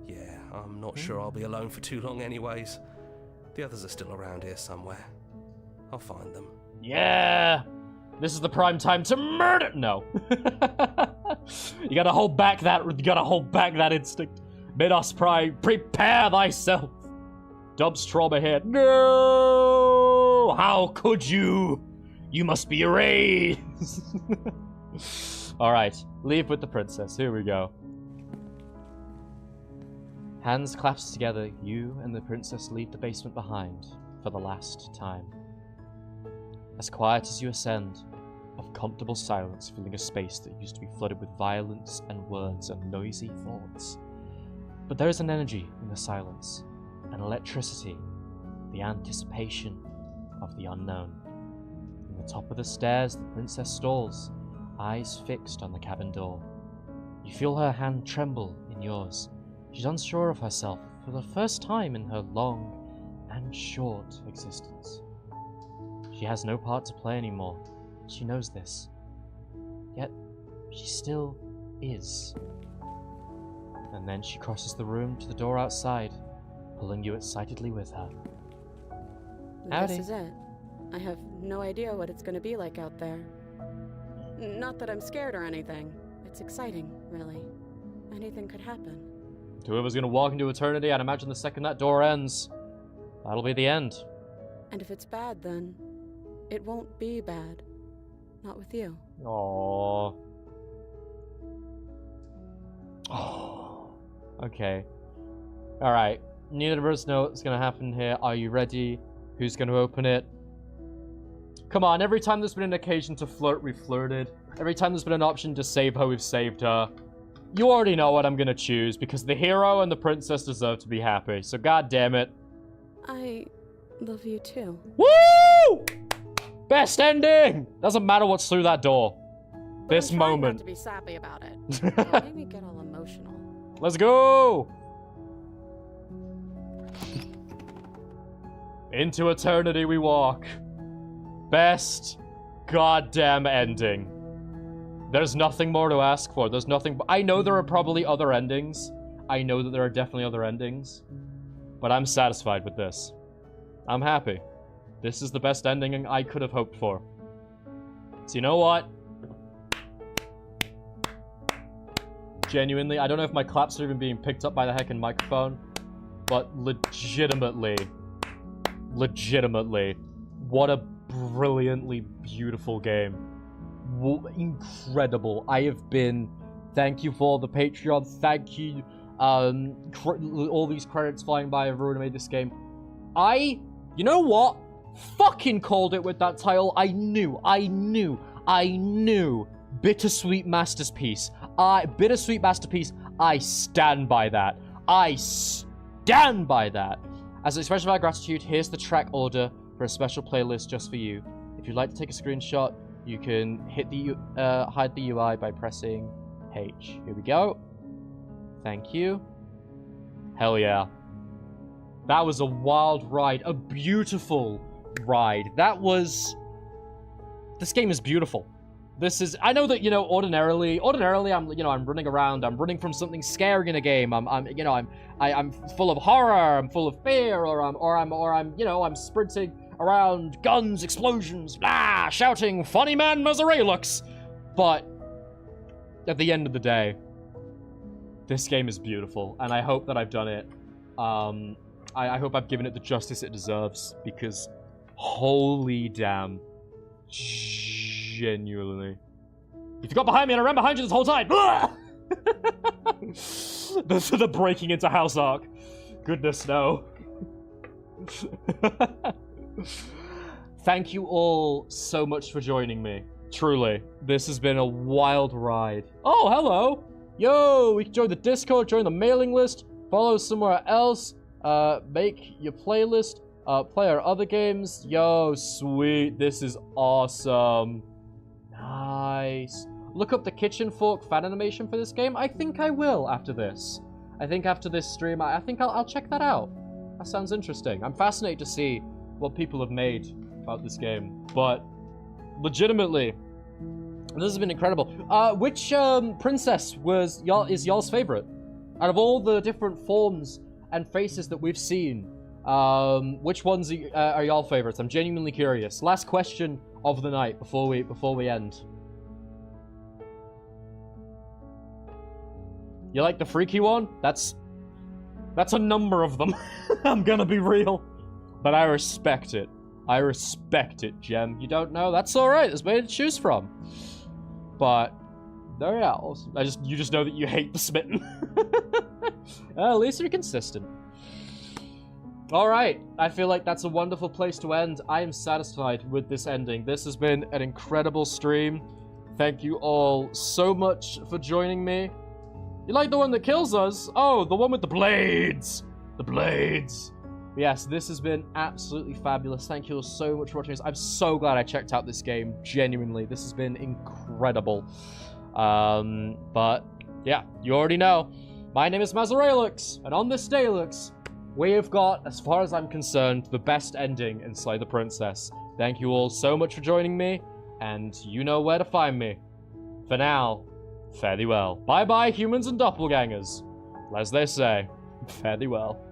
Yeah, I'm not sure I'll be alone for too long anyways. The others are still around here somewhere. I'll find them. Yeah! This is the prime time to murder! No. You gotta hold back that instinct. Bid us prepare thyself. Dub's trauma here. No! How could you? You must be erased. Alright, leave with the princess. Here we go. Hands clasped together, you and the princess leave the basement behind for the last time. As quiet as you ascend, of comfortable silence filling a space that used to be flooded with violence and words and noisy thoughts. But there is an energy in the silence, an electricity, the anticipation of the unknown. From the top of the stairs, the princess stalls, eyes fixed on the cabin door. You feel her hand tremble in yours. She's unsure of herself for the first time in her long and short existence. She has no part to play anymore. She knows this. Yet, she still is. And then she crosses the room to the door outside, pulling you excitedly with her. Howdy. This is it. I have no idea what it's going to be like out there. Not that I'm scared or anything. It's exciting, really. Anything could happen. Whoever's gonna walk into eternity, I'd imagine the second that door ends, that'll be the end. And if it's bad, then it won't be bad. Not with you. Aww. Oh. Okay. Alright. Neither of us know what's gonna happen here. Are you ready? Who's gonna open it? Come on, every time there's been an occasion to flirt, we've flirted. Every time there's been an option to save her, we've saved her. You already know what I'm gonna choose, because the hero and the princess deserve to be happy, so god damn it. I love you too. Woo! Best ending! Doesn't matter what's through that door. This I'm trying moment. not to be sappy about it. Don't make me get all emotional. Let's go! Into eternity we walk. Best goddamn ending. There's nothing more to ask for. There's nothing... I know there are probably other endings. I know that there are definitely other endings. But I'm satisfied with this. I'm happy. This is the best ending I could have hoped for. So you know what? Genuinely, I don't know if my claps are even being picked up by the heckin' microphone, but legitimately, what a brilliantly beautiful game. Incredible. I have been... Thank you for the Patreon. Thank you. All these credits flying by. Everyone who made this game. You know what? Fucking called it with that title. I knew. Bittersweet Masterpiece. Bittersweet Masterpiece. I stand by that. As an expression of our gratitude, here's the track order for a special playlist just for you. If you'd like to take a screenshot, you can hit the hide the UI by pressing H. Here we go. Thank you. Hell yeah. That was a wild ride. A beautiful ride. This game is beautiful. I know that, ordinarily I'm running around, I'm running from something scary in a game. I'm full of horror, I'm full of fear, or I'm sprinting around, guns, explosions, blah, shouting, funny man Mazeraylux. But at the end of the day, this game is beautiful, and I hope that I've done it. I hope I've given it the justice it deserves, because holy damn. Genuinely. You got behind me and I ran behind you this whole time! the breaking into house arc. Goodness, no. Thank you all so much for joining me. Truly. This has been a wild ride. Oh, hello! Yo, we can join the Discord, join the mailing list, follow somewhere else, make your playlist, play our other games. Yo, sweet. This is awesome. Nice. Look up the kitchen fork fan animation for this game. I think I will after this. I think after this stream, I think I'll check that out. That sounds interesting. I'm fascinated to see what people have made about this game. But legitimately, this has been incredible. Which princess is y'all's favorite? Out of all the different forms and faces that we've seen, which ones are y'all favorites? I'm genuinely curious. Last question of the night before we end. You like the freaky one? That's a number of them. I'm gonna be real. But I respect it. I respect it, Gem. You don't know? That's alright. There's way to choose from. But there you are. You just know that you hate the smitten. At least you're consistent. Alright, I feel like that's a wonderful place to end. I am satisfied with this ending. This has been an incredible stream. Thank you all so much for joining me. You like the one that kills us? Oh, the one with the blades! The blades! Yes, this has been absolutely fabulous. Thank you all so much for watching this. I'm so glad I checked out this game. Genuinely, this has been incredible. But, yeah, you already know. My name is Mazeraylux, and on this day, we have got, as far as I'm concerned, the best ending in Slay the Princess. Thank you all so much for joining me, and you know where to find me. For now, fare thee well. Bye-bye, humans and doppelgangers. As they say, fare thee well.